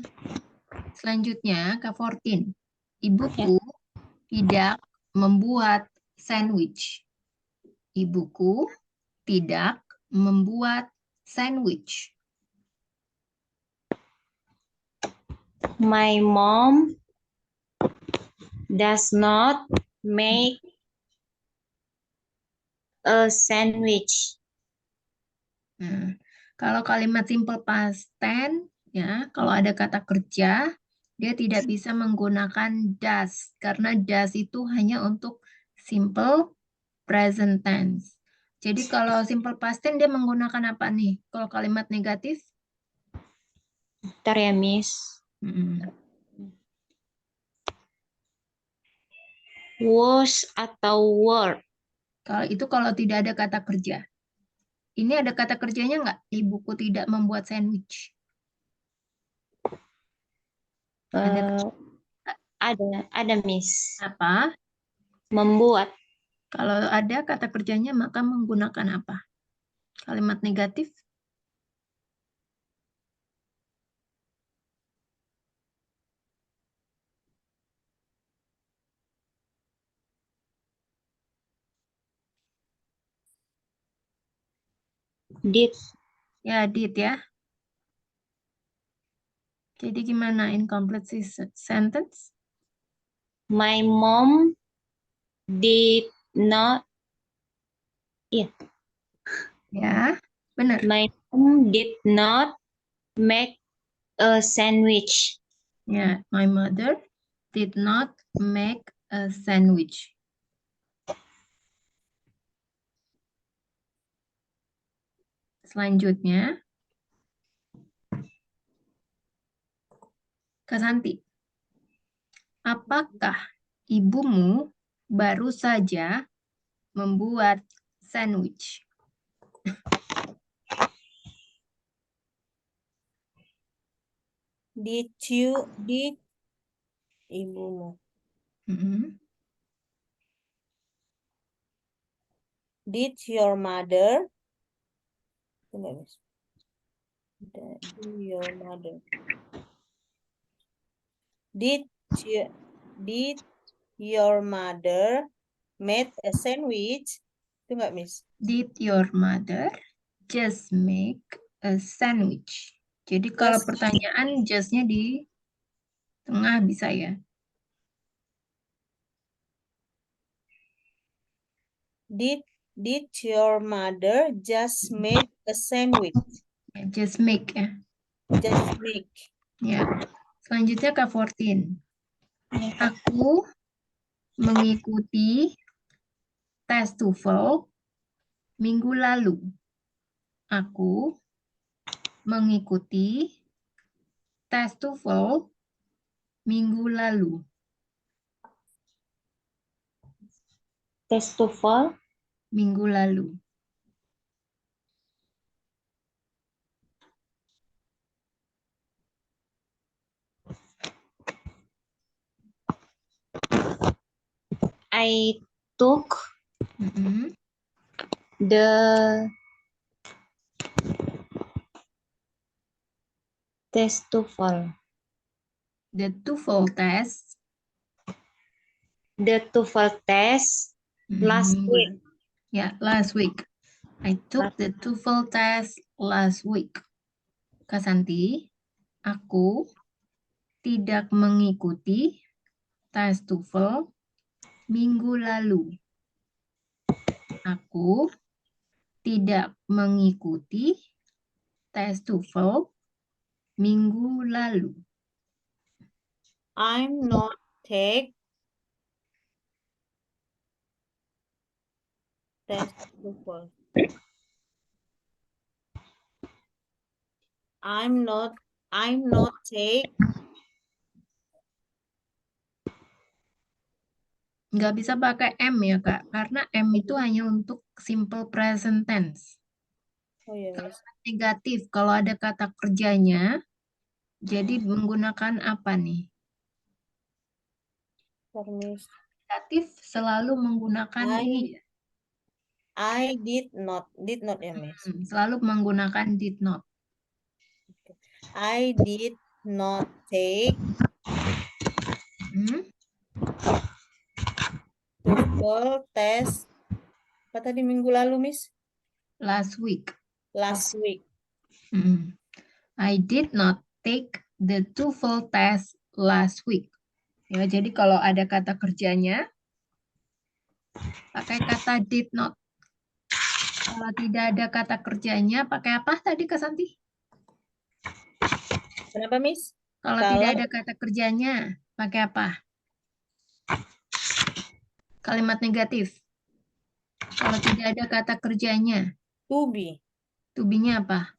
Selanjutnya, Kak Fortin. Ibuku tidak membuat sandwich. Ibuku tidak membuat sandwich. My mom does not make a sandwich. Nah, kalau kalimat simple past tense Ya, kalau ada kata kerja, dia tidak bisa menggunakan does karena does itu hanya untuk simple present tense. Jadi kalau simple past tense dia menggunakan apa nih? Kalau kalimat negatif? Bentar ya, Miss. Mm-mm. Was atau were. Kalau itu kalau tidak ada kata kerja. Ini ada kata kerjanya nggak? Ibuku tidak membuat sandwich. Ada Ada, Miss. apa? Membuat. Kalau ada kata kerjanya maka menggunakan apa? Kalimat negatif? Did. Ya, did ya. Jadi gimana incomplete sentence? My mom did not. Iya. Ya, benar. My mom did not make a sandwich. Ya, my mother did not make a sandwich. Selanjutnya, Kak Santi. Apakah ibumu baru saja membuat sandwich? Did ibumu. Mm-mm. Did your mother? Tunggu, Miss. Did your mother? Did your mother made a sandwich? Itu nggak, Miss? Did your mother just make a sandwich? Jadi kalau Just pertanyaan just-nya di tengah bisa ya. Did your mother just make a sandwich? Ya, just make ya. Just make. Ya. Selanjutnya Kak 14. Aku mengikuti tes TOEFL minggu lalu. Aku mengikuti tes TOEFL minggu lalu. Tes TOEFL. Minggu lalu. I took Mm-mm. the test TOEFL. The TOEFL test. The TOEFL test last Minggu week. lalu. Ya, last week. I took the TOEFL test last week. Kak Santi, aku tidak mengikuti tes TOEFL minggu lalu. Aku tidak mengikuti tes TOEFL minggu lalu. I'm not take test TOEFL. I'm not take Nggak bisa pakai M ya, Kak. Karena M itu hanya untuk simple present tense. oh ya, Miss. Negatif, kalau ada kata kerjanya, jadi menggunakan apa nih? Miss. Negatif selalu menggunakan ini. I did not ya, Miss. Selalu menggunakan did not. I did not take Hmm? TOEFL test apa tadi minggu lalu, Miss? Last week. Last week. I did not take the TOEFL test last week. Ya, jadi kalau ada kata kerjanya, pakai kata did not. Kalau tidak ada kata kerjanya, pakai apa tadi, Kak Santi? Kenapa, Miss? Kalau tidak ada kata kerjanya, pakai apa? Kalimat negatif. Kalau tidak ada kata kerjanya, to be, to be-nya apa?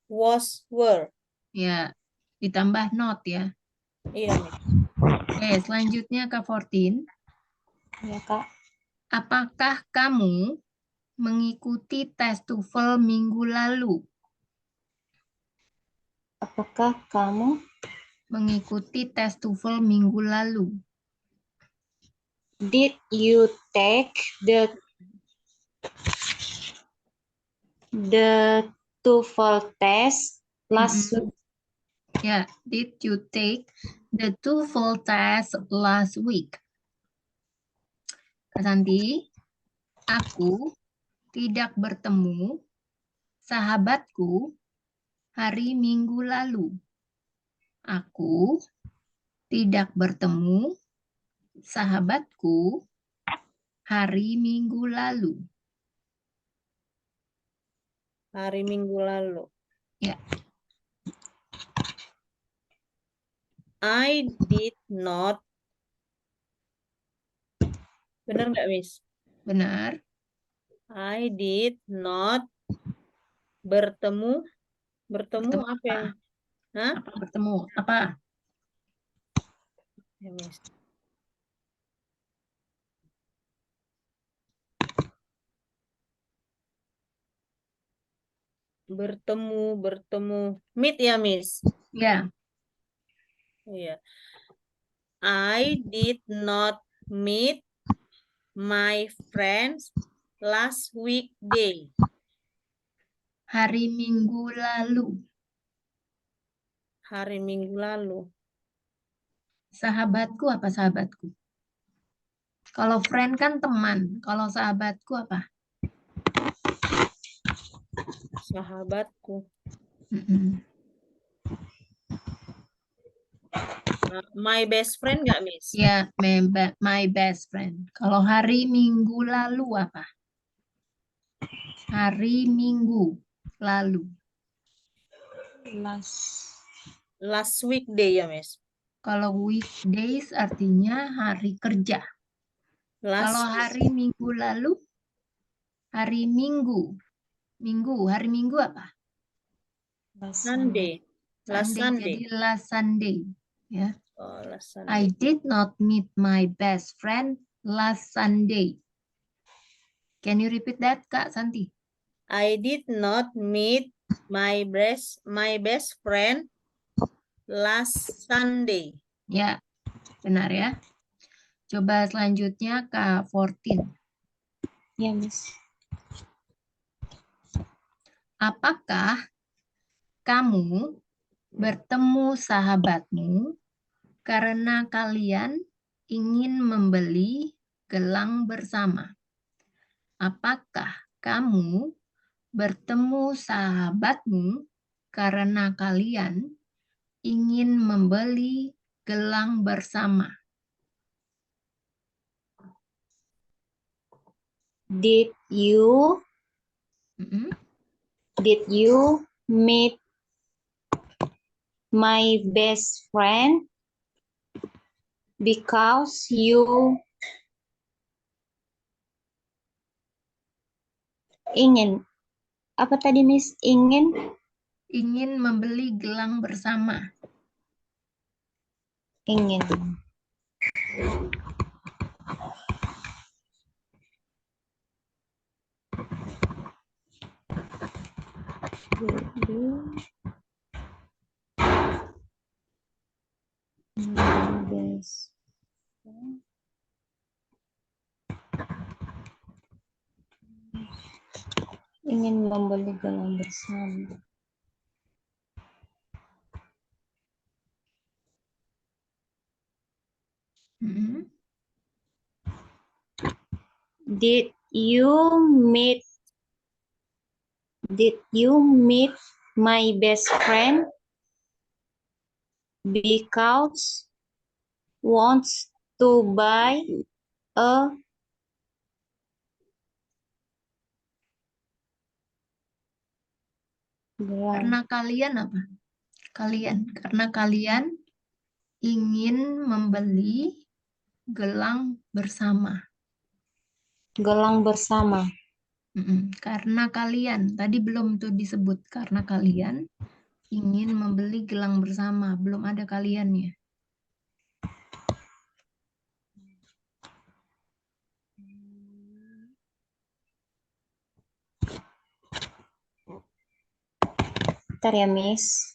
was, were. Ya, ditambah not ya. Iya, Miss. Oke, selanjutnya Kak 14. Ya, Kak. Apakah kamu mengikuti tes TOEFL minggu lalu? Apakah kamu Mengikuti tes TOEFL minggu lalu. did you take the TOEFL test last Mm-mm. Ya, did you take the TOEFL test last week? Kak Santi, aku tidak bertemu sahabatku hari Minggu lalu. Aku tidak bertemu sahabatku hari Minggu lalu. Hari Minggu lalu. Ya, I did not. Benar nggak, Miss? benar. I did not bertemu. Bertemu Bertemu apa ya? Hah? Apa bertemu? Apa? Ya, Miss. Bertemu. Meet ya, Miss? Ya, Iya. I did not meet my friends last weekday. hari Minggu lalu. Hari Minggu lalu. Sahabatku apa sahabatku? Kalau friend kan teman. Kalau sahabatku apa? Sahabatku. Mm-mm. My best friend nggak, Miss? Ya, my best friend. Kalau hari Minggu lalu apa? Hari Minggu lalu. Last weekday ya, Miss? Kalau weekdays artinya hari kerja. Kalau Last hari Minggu lalu, hari Minggu. Hari Minggu apa? Sunday. Last Sunday. Jadi last Sunday. Ya. Oh, last I Sunday. did not meet my best friend last Sunday. Can you repeat that, Kak Santi? I did not meet my best friend last Sunday. Ya, benar ya. Coba selanjutnya Kak 14. Ya, Miss. Apakah kamu bertemu sahabatmu karena kalian ingin membeli gelang bersama? Apakah kamu bertemu sahabatmu karena kalian ingin membeli gelang bersama? Did you Mm-mm. meet my best friend because you ingin apa tadi, Miss? Ingin Ingin membeli gelang bersama. ingin my best friend ingin membeli gelang bersama. Mm-mm. Did you meet my best friend because wants to buy a gelang? Karena kalian apa? Kalian, karena kalian ingin membeli gelang bersama. Gelang bersama. Karena kalian, tadi belum tuh disebut, karena kalian ingin membeli gelang bersama, belum ada kaliannya. Bentar ya, Miss.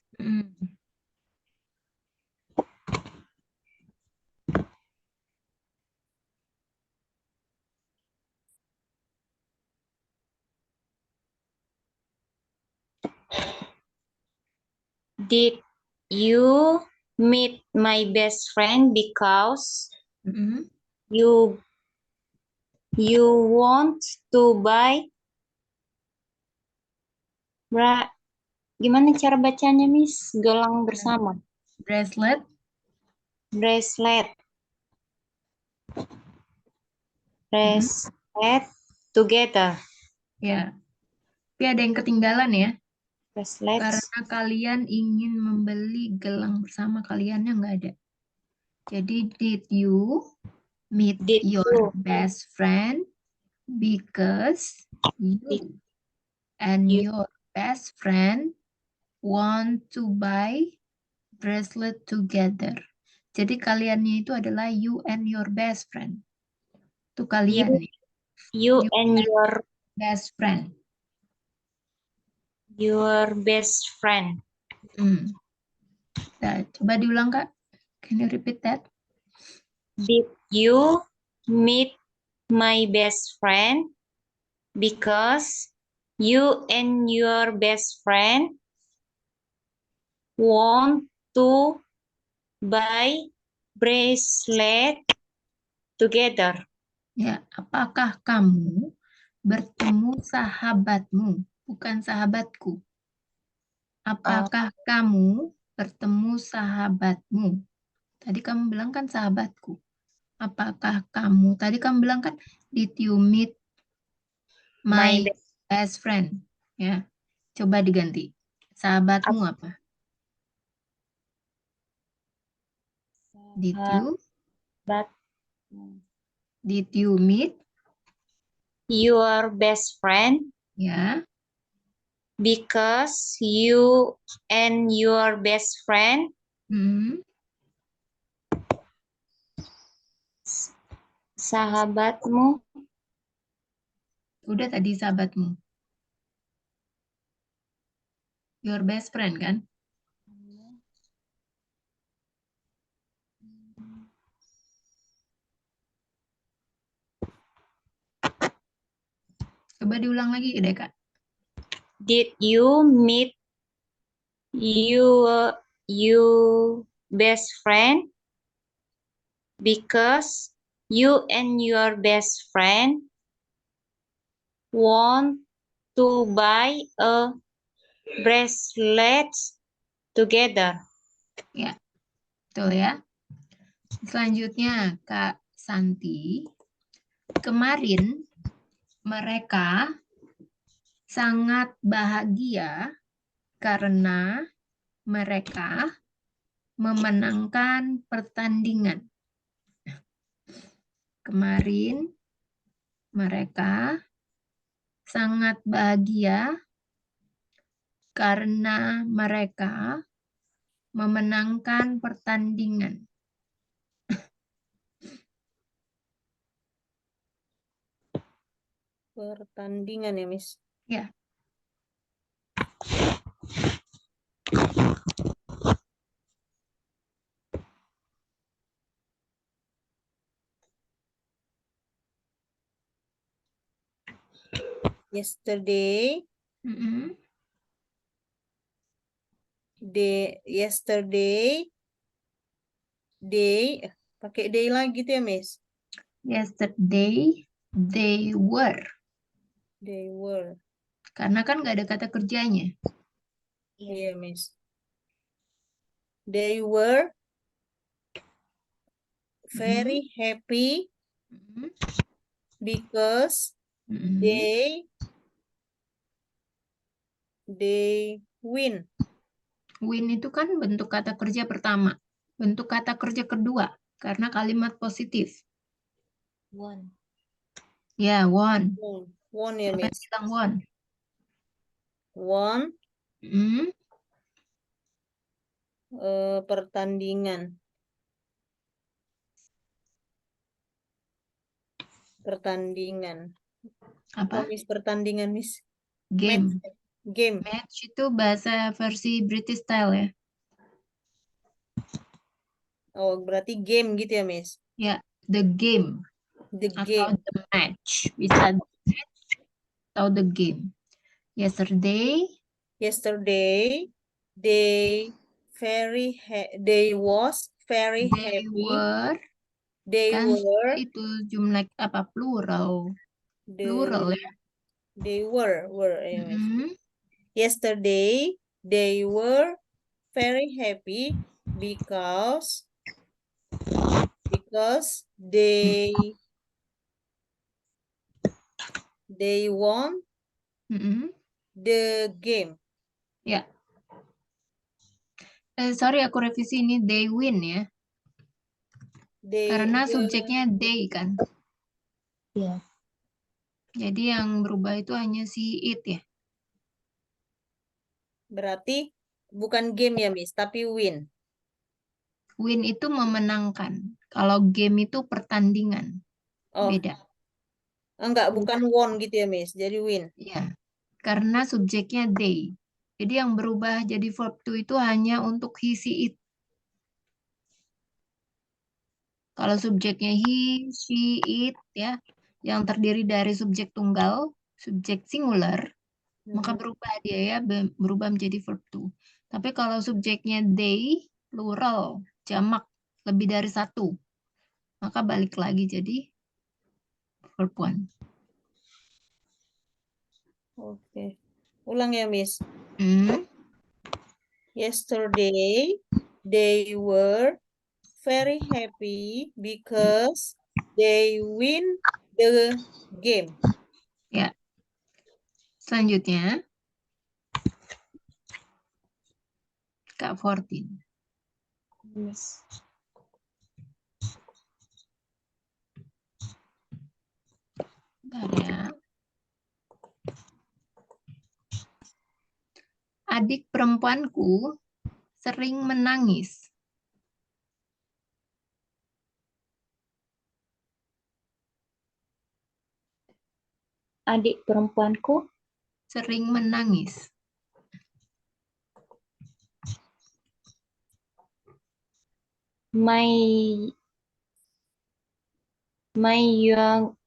Did you meet my best friend because you want to buy gimana cara bacanya, Miss? Gelang bersama. Bracelet, Bracelet together. ya. Tapi ada yang ketinggalan ya. Bracelet. Karena kalian ingin membeli gelang bersama, kaliannya nggak ada. Jadi, did you meet your best friend because you and your best friend want to buy bracelet together. Jadi kaliannya itu adalah you and your best friend. Itu kalian nih. You and your best friend. Your best friend. Nah, coba diulang, Kak. Can you repeat that? Did you meet my best friend because you and your best friend want to buy bracelet together? Ya, apakah kamu bertemu sahabatmu, bukan sahabatku? Apakah kamu bertemu sahabatmu? Tadi kamu bilang kan sahabatku. Apakah kamu, tadi kamu bilang kan, did you meet my best friend? Ya, coba diganti. Sahabatmu apa? Did you meet your best friend? Ya. Because you and your best friend sahabatmu. Udah tadi sahabatmu. Your best friend kan? Coba diulang lagi deh, Kak. Did you meet your best friend because you and your best friend want to buy a bracelet together? Ya, betul ya. Selanjutnya, Kak Santi. Kemarin mereka sangat bahagia karena mereka memenangkan pertandingan. Kemarin mereka sangat bahagia karena mereka memenangkan pertandingan. Pertandingan ya, Miss? Ya. Yesterday. Yesterday. Day. Pakai day lagi tuh ya, Miss? Yesterday they were. They were. Karena kan nggak ada kata kerjanya. Iya, Miss. They were very happy because they win. Win itu kan bentuk kata kerja pertama. Bentuk kata kerja kedua, karena kalimat positif. Won. Ya, won. Won ya, Siapa yang Miss. bilang won? Won, Hmm, pertandingan. Pertandingan. apa? Miss, pertandingan, Miss? Game. Match. Game. Match itu bahasa versi British style ya. Oh, berarti game gitu ya, Miss? Ya, the game The atau game. the match. Bisa the match atau the game. Yesterday, Yesterday, they they was very they happy. were, They kan were itu jumlah apa plural. Plural ya. They were ya, Miss. Mm-mm. Yesterday, they were very happy because they won Mm-mm. the game. Ya. Sorry aku revisi ini they win ya. Karena subjeknya they kan. Ya. Jadi yang berubah itu hanya si it ya. Berarti bukan game ya, Miss, tapi win. Win itu memenangkan. Kalau game itu pertandingan. Oh, Beda. enggak, bukan won gitu ya, Miss. Jadi win. Ya. Karena subjeknya they. Jadi yang berubah jadi verb to itu hanya untuk he, si, it. Kalau subjeknya he, she, it ya, yang terdiri dari subjek tunggal, subjek singular, maka berubah dia ya, berubah menjadi verb to. Tapi kalau subjeknya they, plural, jamak, lebih dari satu, maka balik lagi jadi verb one. Oke. Ulang ya, Miss. Hmm, Yesterday, they were very happy because they win the game. ya. Selanjutnya, Kak Fortin. Miss. Bentar ya. Adik perempuanku sering menangis. Adik perempuanku Sering menangis. my young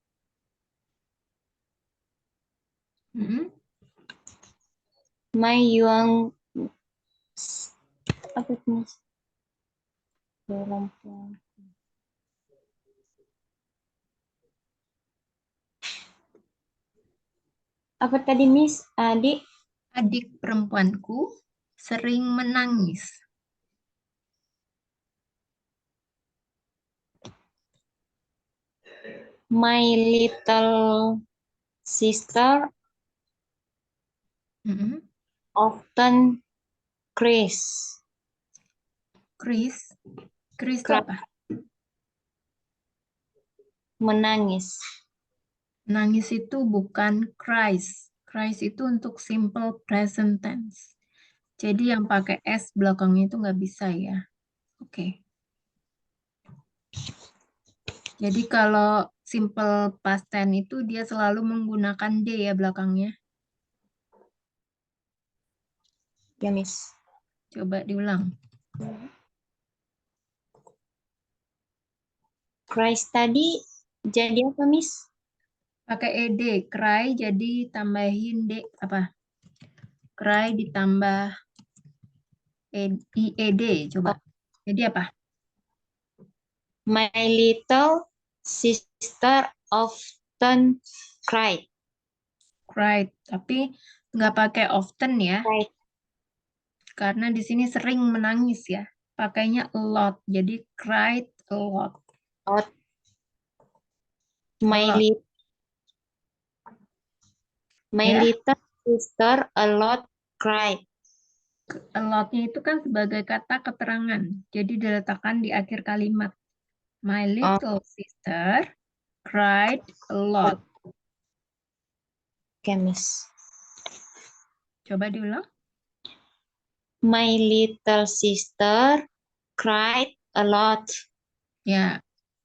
Hmm, apa itu, Miss? Perempuan. Apa tadi, Miss? Adik Adik perempuanku sering menangis. my little sister Hmm. often cries. Chris itu Cry. apa? Menangis. Nangis itu bukan cries. Cries itu untuk simple present tense. Jadi yang pakai S belakangnya itu nggak bisa ya. Oke. Jadi kalau simple past tense itu dia selalu menggunakan D ya belakangnya. Ya, Miss. Coba diulang. Cries tadi jadi apa, Miss? Pakai ED, cry jadi tambahin D apa? Cry ditambah IED coba. Jadi apa? My little sister often cried. Cried, tapi nggak pakai often ya. Cried. Karena di sini sering menangis ya. Pakainya a lot. Jadi cried a lot. Out. A My lot. Ya. little sister a lot cried. A lot-nya itu kan sebagai kata keterangan. Jadi diletakkan di akhir kalimat. My little sister cried a lot. Oke, Miss. Coba diulang. My little sister cried a lot. Ya,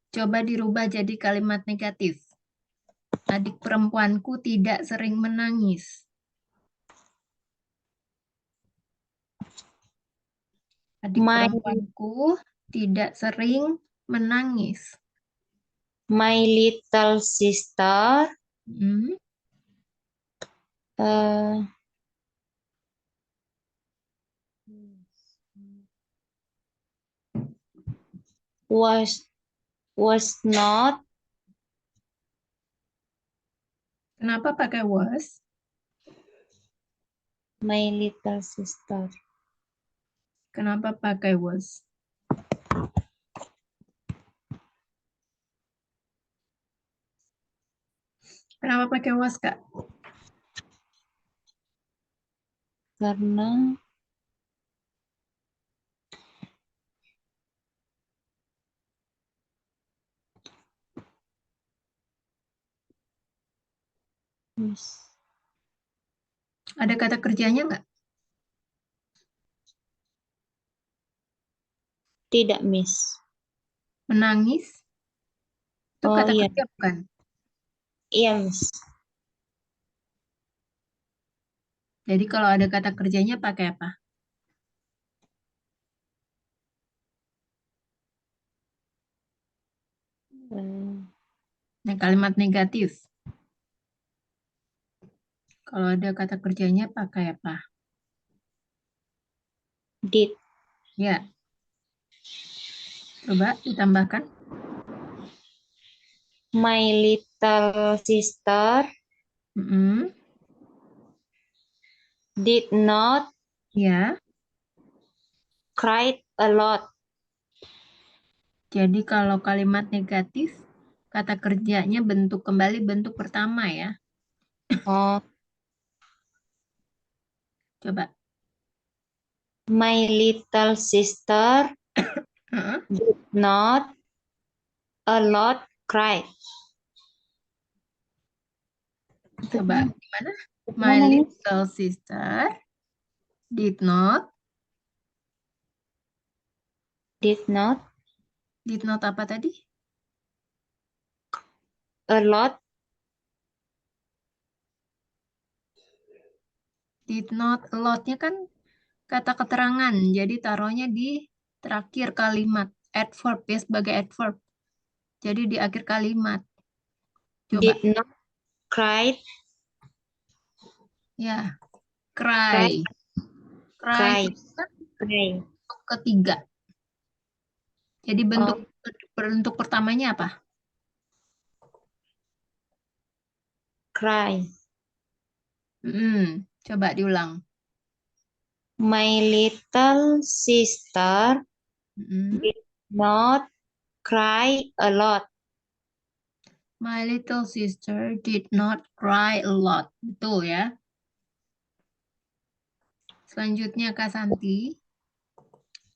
coba dirubah jadi kalimat negatif. Adik perempuanku tidak sering menangis. Adik My perempuanku tidak sering menangis. my little sister Hmm, uh, was not Kenapa pakai was? my little sister. Kenapa pakai was? Kenapa pakai was, Kak? Karena Miss, Ada kata kerjanya nggak? tidak, Miss. Menangis? Itu Oh kata iya, kerja bukan? iya, Miss. Jadi kalau ada kata kerjanya pakai apa? Nah, kalimat negatif. Kalau ada kata kerjanya pakai apa? Did Ya. Coba ditambahkan. my little sister Mm-mm. did not Ya. cry a lot. Jadi kalau kalimat negatif, kata kerjanya bentuk kembali bentuk pertama ya. Oh, Coba. my little sister Heeh. did not a lot cry. Coba gimana? My Gimana, Miss? little sister did not Did not apa tadi? a lot Did not a lot-nya kan kata keterangan. Jadi taruhnya di terakhir kalimat. Adverb ya sebagai adverb. Jadi di akhir kalimat. Coba. did not cry Ya. Cry. Cry cry itu kan cry. bentuk ketiga. Jadi bentuk pertamanya apa? Cry. Coba diulang. My little sister Mm-mm. did not cry a lot. My little sister did not cry a lot. Betul ya. Selanjutnya Kak Santi.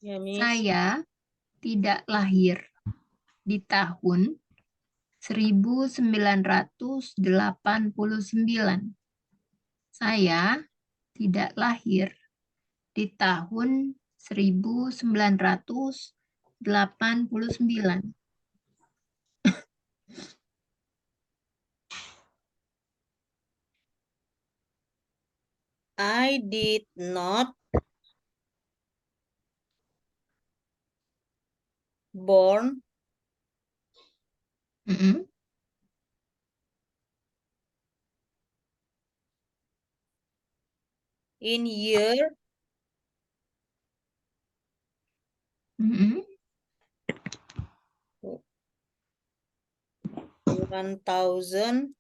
Ya, Miss. Saya tidak lahir di tahun 1989. Saya tidak lahir di tahun 1989. I did not born Mm-mm. in year Mm-mm. 1900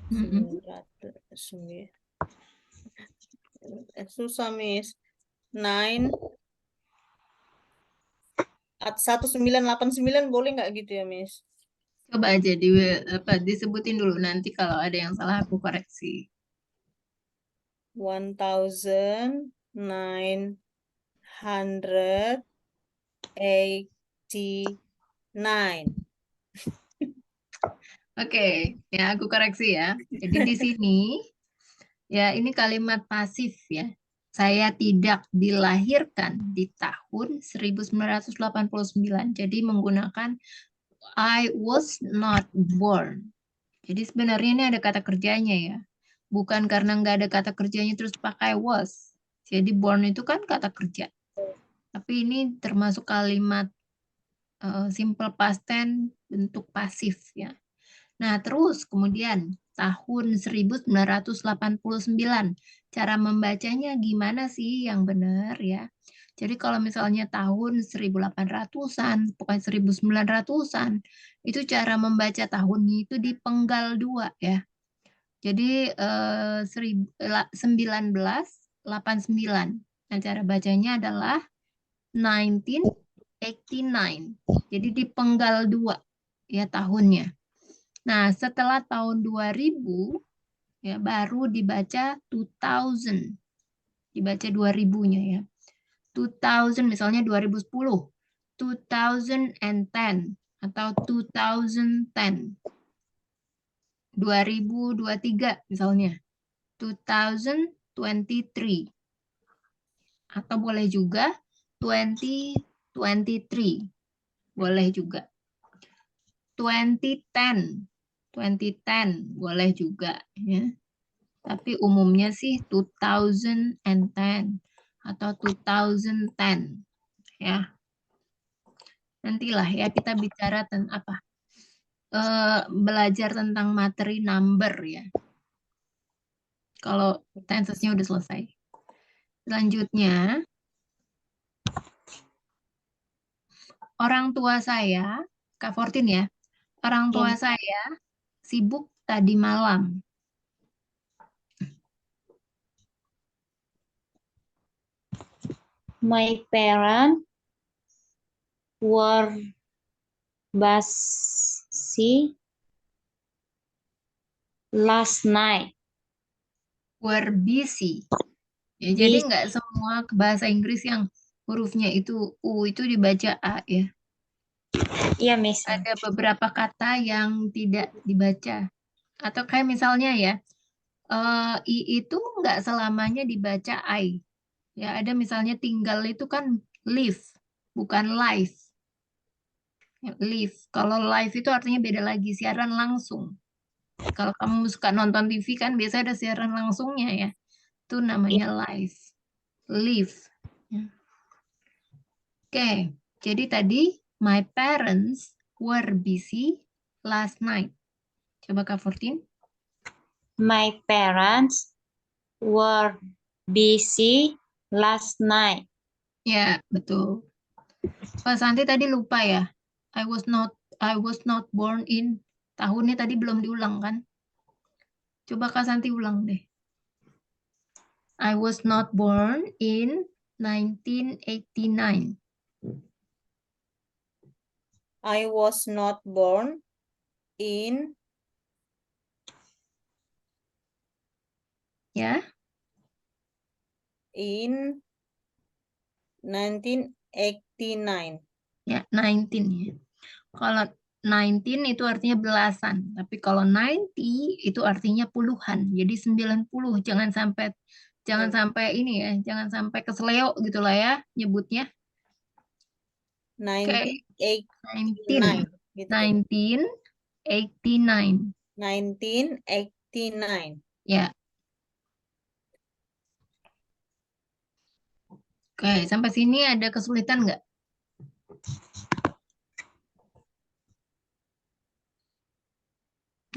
Mm-mm. susah, Miss. 1989 boleh nggak gitu ya, Miss? Coba aja disebutin dulu nanti kalau ada yang salah aku koreksi. 1989. Oke, ya aku koreksi ya. Jadi di sini ya ini kalimat pasif ya. Saya tidak dilahirkan di tahun 1989. Jadi menggunakan I was not born. Jadi sebenarnya ini ada kata kerjanya ya. Bukan karena nggak ada kata kerjanya terus pakai was. Jadi born itu kan kata kerja. Tapi ini termasuk kalimat simple past tense bentuk pasif ya. Nah, terus kemudian tahun 1989. Cara membacanya gimana sih yang benar ya? Jadi kalau misalnya tahun 1800-an, pokoknya 1900-an, itu cara membaca tahunnya itu dipenggal 2 ya. Jadi 1989. Nah, cara bacanya adalah 1989. Jadi dipenggal 2 ya tahunnya. Nah, setelah tahun 2000 ya baru dibaca 2000. Dibaca 2000-nya ya. 2000 misalnya 2010. 2010 atau 2010. 2023 misalnya. 2023. Atau boleh juga 2023. Boleh juga. 2010. 2010 boleh juga ya. Tapi umumnya sih 2010 atau 2010 ya. Nantilah ya kita bicara tentang apa? Belajar tentang materi number ya. Kalau tensesnya udah selesai. Selanjutnya, orang tua saya, Kak Fortin ya, orang tua Yes. saya sibuk tadi malam. My parents were busy last night. Were busy. Ya, jadi nggak semua bahasa Inggris yang hurufnya itu U itu dibaca A ya. Iya, Miss. Ada beberapa kata yang tidak dibaca. Atau kayak misalnya ya, I itu nggak selamanya dibaca I. Ya, ada misalnya tinggal itu kan live, bukan live. Ya, live. Kalau live itu artinya beda lagi, siaran langsung. Kalau kamu suka nonton TV kan biasa ada siaran langsungnya ya. Itu namanya live. Live. Ya. Oke, jadi tadi my parents were busy last night. Coba Kak Fortin. My parents were busy last night. Ya, betul. Pak Santi tadi lupa ya. I was not born in. Tahunnya tadi belum diulang kan? Coba Kak Santi ulang deh. I was not born in 1989. I was not born in Ya, 1989. ya 19 ya. Kalau 19 itu artinya belasan, tapi kalau 90 itu artinya puluhan. Jadi 90. Jangan sampai ini ya, jangan sampai kesleo gitu lah ya nyebutnya. Oke, 1989 gitu. 1989. 1989. Ya, oke. Sampai sini ada kesulitan nggak?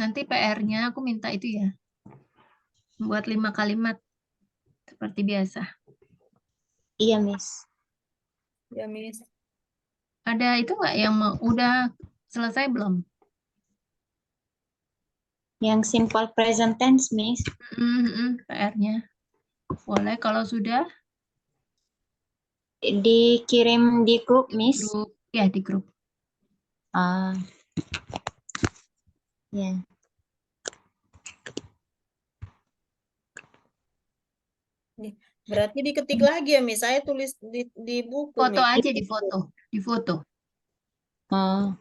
Nanti PR-nya aku minta itu ya. Buat 5 kalimat. Seperti biasa. Iya, Miss. Ya, Miss. Ada itu nggak yang udah selesai belum? Yang simple present tense, Miss. PR-nya. Boleh kalau sudah Dikirim di grup, Miss. grup. Ya, di grup. Ah. Ya. Berarti diketik lagi ya, Miss. Saya tulis di buku, Foto Miss. aja di foto. Di foto. Oh,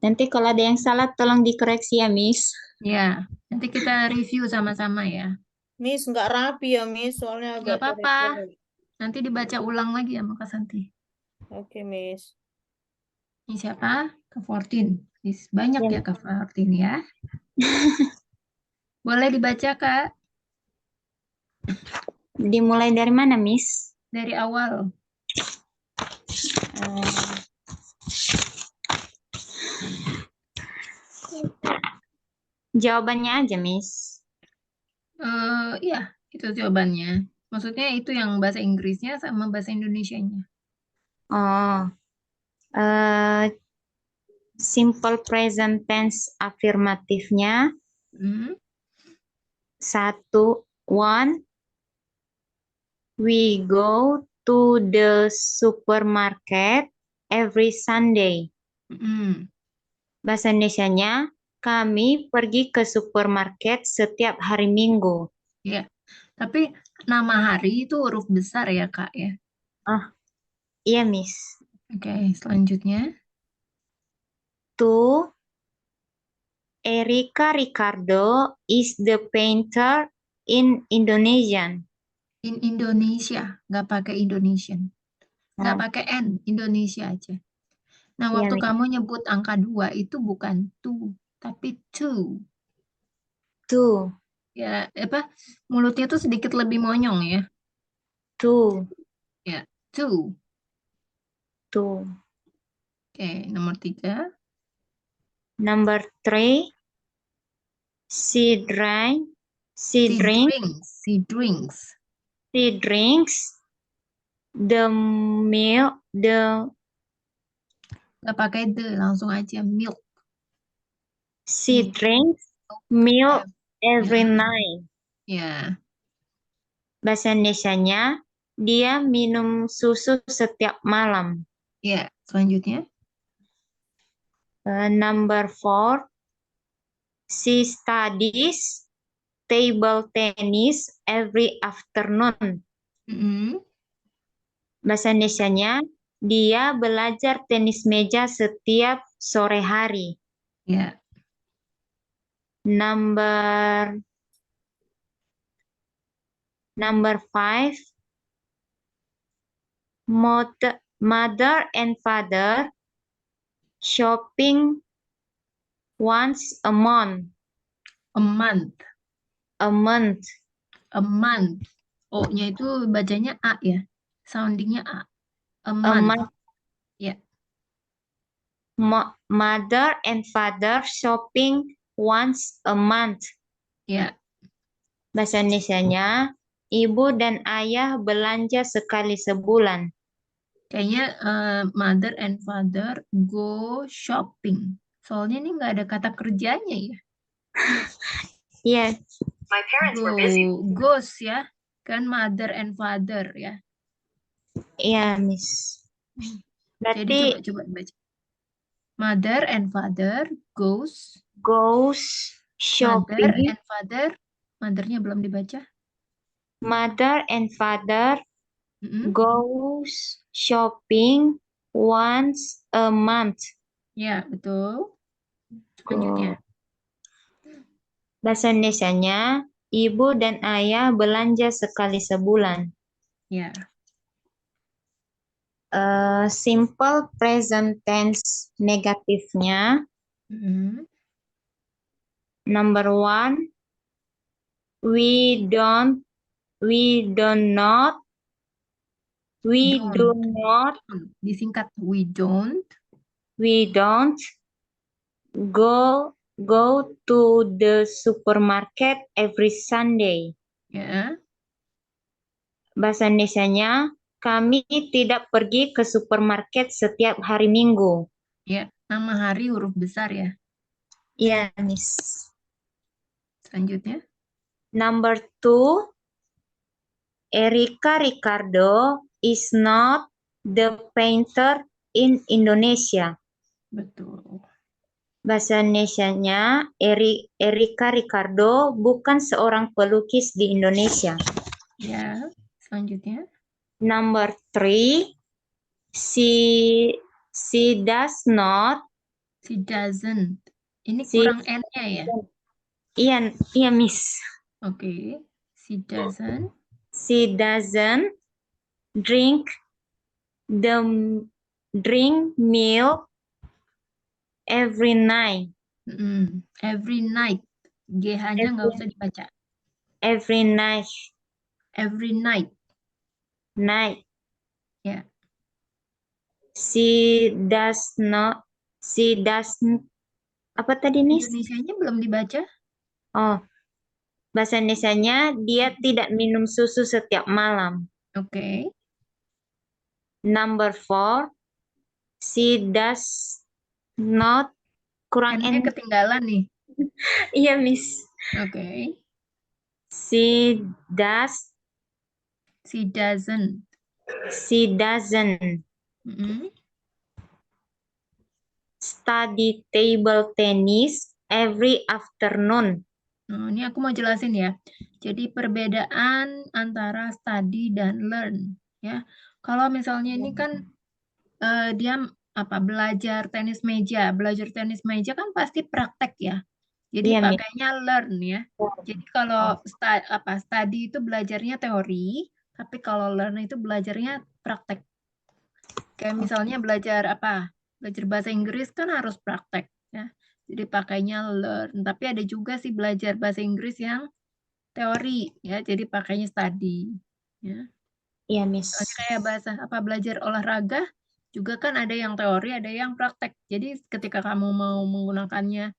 nanti kalau ada yang salah tolong dikoreksi ya, Miss. Ya, nanti kita review sama-sama ya. Miss, nggak rapi ya, Miss. Soalnya agak Nggak apa-apa. coret-coret. Nanti dibaca ulang lagi ya Kak Santi. Oke, Miss. Ini siapa? Kak Fortin. Banyak Ya. ya Kak Fortin ya. Boleh dibaca Kak Dimulai dari mana, Miss? dari awal. Eh, jawabannya aja, Miss. Iya, itu jawabannya. Maksudnya itu yang bahasa Inggrisnya sama bahasa Indonesianya. Oh, eh, simple present tense afirmatifnya Hmm, 1. We go to the supermarket every Sunday. hmm. Bahasa Indonesianya, kami pergi ke supermarket setiap hari Minggu. Ya, tapi nama hari itu huruf besar ya Kak ya. Ah, iya, Miss. Oke, selanjutnya. 2. Erika Ricardo is the painter in Indonesian. In Indonesia, nggak pakai Indonesian. Nggak Nah, pakai N, Indonesia aja. Nah, iya, waktu Miss. kamu nyebut angka 2 itu bukan to, tapi to. 2. Ya, apa? Mulutnya tuh sedikit lebih monyong ya. 2. Ya, to. 2. Oke, nomor 3. Number 3. She drank. She She drinks. drinks. She drinks. She drinks the milk. Nggak pakai the, langsung aja milk. She drinks milk every Ya, night. ya, Bahasa Indonesianya, dia minum susu setiap malam. ya. Selanjutnya. Number 4. She studies table tennis every afternoon. Mm-mm. Bahasa Indonesianya, dia belajar tenis meja setiap sore hari. Ya, Number 5. Mother and father shopping once a month. a month. A month. A month. O-nya itu bacanya A ya. Soundingnya A. A A month. month. Ya, Mother and father shopping once a month. ya. Bahasa Indonesianya, ibu dan ayah belanja sekali sebulan. Kayaknya mother and father go shopping. Soalnya ini nggak ada kata kerjanya ya. Yes. Goes ya. Kan mother and father ya. Iya, Miss. Jadi Berarti coba baca. Mother and father goes. goes Mother shopping. and father. Mothernya belum dibaca. Mother and father Mm-mm. goes shopping once a month. Ya, betul. Selanjutnya. Bahasa Indonesianya, ibu dan ayah belanja sekali sebulan. Ya. Simple present tense negatifnya. Mm-mm. Number 1, we do not, Disingkat we don't. go to the supermarket every Sunday. Ya. Bahasa Indonesianya, kami tidak pergi ke supermarket setiap hari Minggu. Ya, nama hari huruf besar ya. Iya, Miss. Selanjutnya. Number 2, Erika Ricardo is not the painter in Indonesia. Betul. Bahasa Indonesianya, Erika Ricardo bukan seorang pelukis di Indonesia. Ya, selanjutnya. Number 3, she does not. She doesn't. Ini She- kurang N-nya ya. Iya, Miss. Oke. She doesn't. She doesn't drink milk every night. Every night. GH-nya nggak usah dibaca. Every night. Every night. Night. Ya. She doesn't. Apa tadi, Miss? Indonesianya belum dibaca. Oh, bahasa Indonesianya dia tidak minum susu setiap malam. Oke. Number 4, she does not. Kurang N-nya N. ketinggalan nih. Iya, Miss. Oke. She does. She doesn't. She doesn't study table tennis every afternoon. Nah, ini aku mau jelasin ya. Jadi perbedaan antara study dan learn ya. Kalau misalnya ini kan dia belajar tenis meja. Belajar tenis meja kan pasti praktek ya. Jadi Iya, Miss. pakainya learn ya. Jadi kalau study itu belajarnya teori, tapi kalau learn itu belajarnya praktek. Kayak misalnya belajar Belajar bahasa Inggris kan harus praktek ya. Jadi pakainya learn. Tapi ada juga sih belajar bahasa Inggris yang teori ya. Jadi pakainya study ya. Iya, Miss. Kayak belajar olahraga juga kan ada yang teori, ada yang praktek. Jadi ketika kamu mau menggunakannya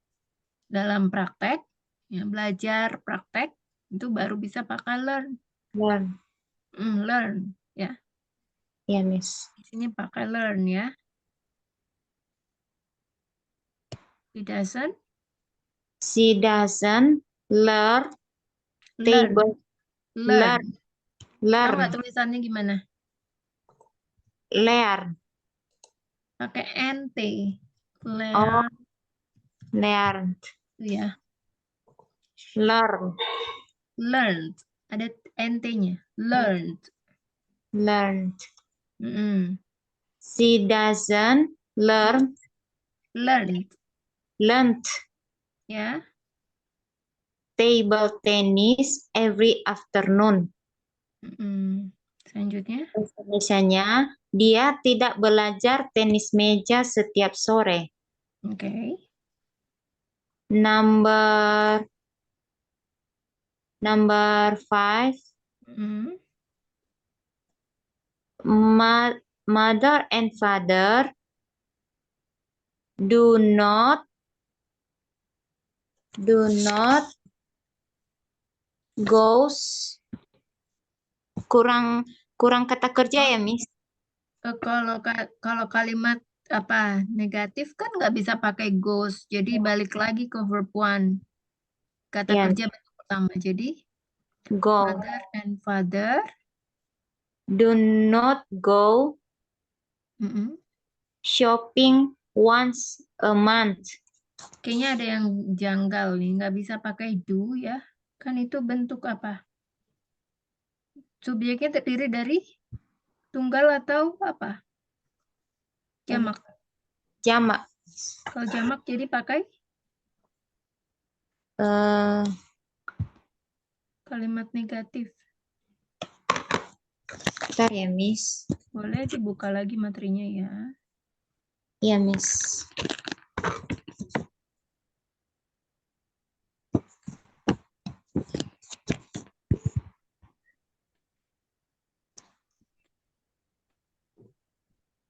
dalam praktek, ya belajar praktek itu baru bisa pakai learn. Learn. Learn ya. Iya, Miss. Di sini pakai learn ya. She doesn't learn learn. table. Learn. Tahu Learn. nggak tulisannya gimana? Learn. Pakai NT. Oh, learn. Ya. Learn. Learned. Ada NT-nya. Learned. Learned. She doesn't learn. Learned. Learned Ya. table tennis every afternoon. Selanjutnya. Misalnya, dia tidak belajar tenis meja setiap sore. Oke. Number 5. Mother and father do not goes. Kurang kata kerja ya, Miss? Kalau kalimat negatif kan nggak bisa pakai goes. Jadi balik lagi ke verb one. Kata Ya. kerja bentuk pertama. Jadi Go. mother and father Do not go shopping once a month. Kayaknya ada yang janggal nih. Nggak bisa pakai do ya. Kan itu bentuk apa? Subjeknya terdiri dari tunggal atau apa? Jamak. Jamak. Kalau jamak jadi pakai kalimat negatif. Bentar ya, Miss. Boleh dibuka lagi materinya ya. Iya, Miss.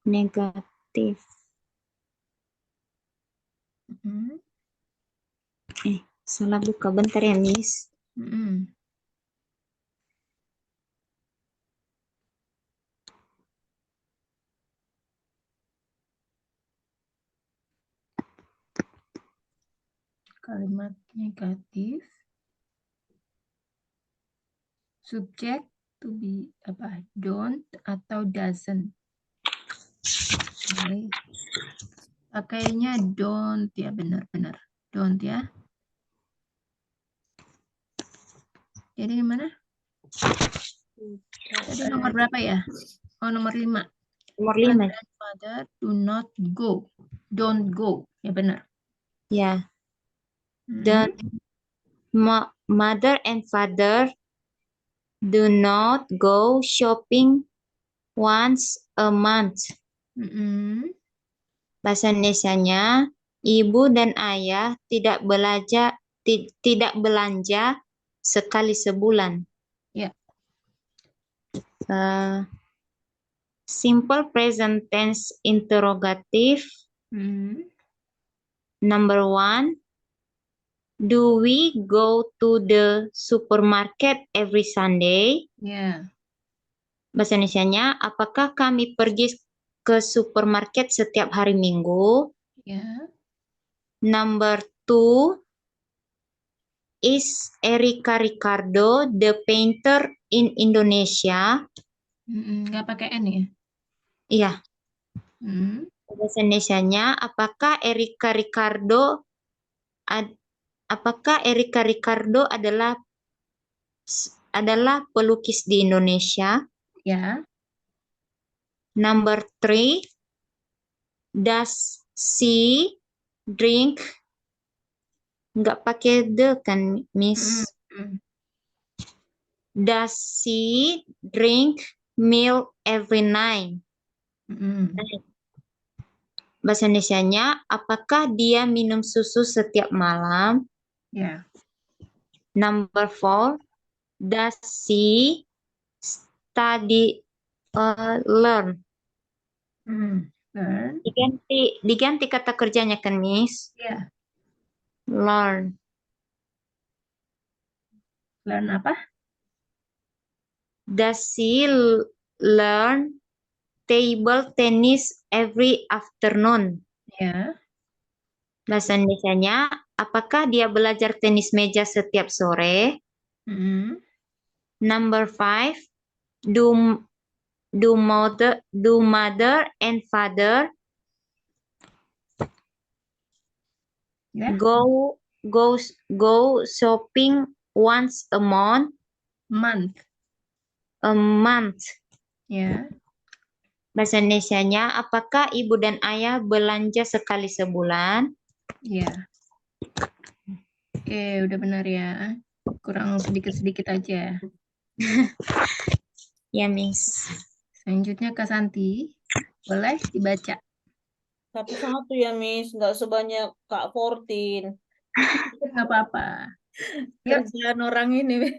Negatif. Salah buka. Bentar ya, Miss. Kalimat negatif. Subjek to be don't atau doesn't. Oke. Pakainya don't ya, benar-benar. Don't ya. Jadi gimana? Tadi nomor berapa ya? Oh, nomor 5. Nomor Mother 5. and father do not go. Don't go. Ya benar. Ya. Hmm. Dan mother and father do not go shopping once a month. Mm-mm. Bahasa Indonesianya, ibu dan ayah tidak belanja sekali sebulan. Ya. Simple present tense interrogative. Hmm. Number 1. Do we go to the supermarket every Sunday? Ya. Bahasa Indonesianya, apakah kami pergi ke supermarket setiap hari Minggu? Ya. Number 2. Is Erika Ricardo the painter in Indonesia? Nggak pakai N ya? Iya. Hmm. Bahasa Indonesianya, apakah Erika Ricardo adalah pelukis di Indonesia? Ya. Number 3. Does she drink? Nggak pakai the kan, Miss? Mm-mm. Does she drink milk every night? Mm-mm. Bahasa Indonesianya, apakah dia minum susu setiap malam? Ya. Number 4. Does she study learn? Learn. Diganti kata kerjanya kan, Miss? Ya. Learn. Learn apa? Does she learn table tennis every afternoon? Ya. Bahasa Indonesianya, apakah dia belajar tenis meja setiap sore? Mm-mm. Number 5. Do mother and father Ya. go shopping once a month? Month. A month. Ya. Bahasa Indonesianya, apakah ibu dan ayah belanja sekali sebulan? Ya. Oke, udah benar ya. Kurang sedikit-sedikit aja. Ya, Miss. Selanjutnya Kak Santi, boleh dibaca. Satu-satu ya, Miss. Nggak sebanyak Kak Fortin. Nggak apa-apa. Yuk. Kerjaan orang ini.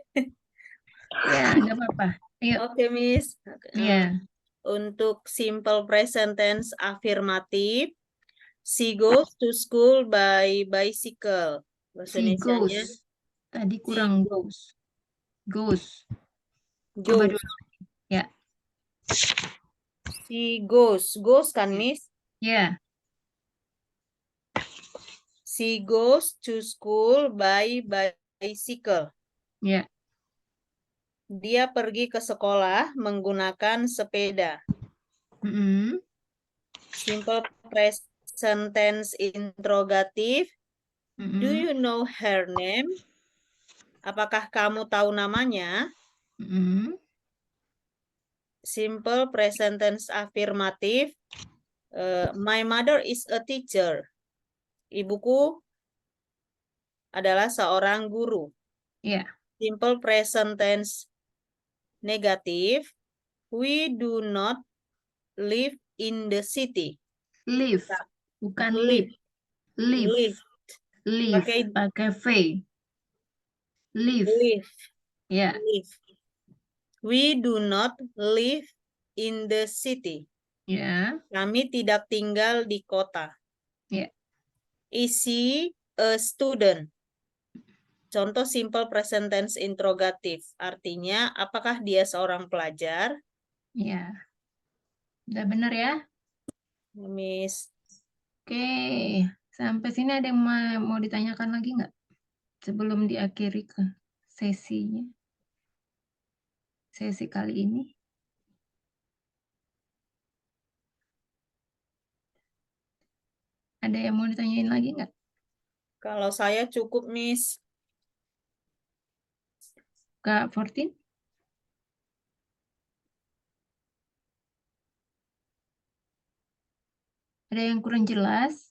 Ya, nggak apa-apa. Ayo. Oke, Miss. Iya. Untuk simple present tense afirmatif, she goes to school by bicycle. Bahasa She Indonesianya, goes. Tadi kurang goes. Goes. Coba goes. dulu. Ya. She goes. Goes kan, Miss? Ya. She goes to school by bicycle. Ya. Dia pergi ke sekolah menggunakan sepeda. Mm-mm. Simple present tense interrogative. Do Mm-mm. you know her name? Apakah kamu tahu namanya? Mm-mm. Simple present tense afirmatif. My mother is a teacher. Ibuku adalah seorang guru. Ya. Simple present tense negatif. We do not live in the city. Live. Bukan Live. live. Live. Live. Pakai V. Live. Live. Ya. Live. We do not live in the city. Ya. Kami tidak tinggal di kota. Ya. Is she a student? Contoh simple present tense interrogatif. Artinya, apakah dia seorang pelajar? Ya. Udah benar ya? Miss. Oke. Sampai sini ada yang mau ditanyakan lagi nggak? Sebelum diakhiri ke sesinya. Sesi kali ini. Kalau saya cukup, Miss. Kak Fortin? Ada yang kurang jelas?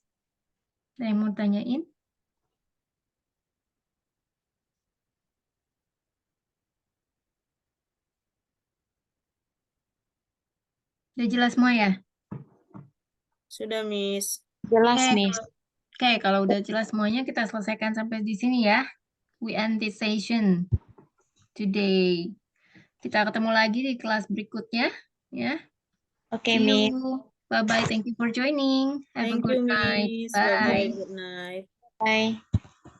Ada yang mau tanyain? Udah jelas semua ya? Sudah, Miss. Jelas, Oke, Miss. Oke, kalau udah jelas semuanya, kita selesaikan sampai di sini ya. We end this session today. Kita ketemu lagi di kelas berikutnya, ya. Oke, See Miss. you. Bye-bye. Thank you for joining. Have a Thank good you, night. Miss. Bye. Bye-bye. Good night. Bye.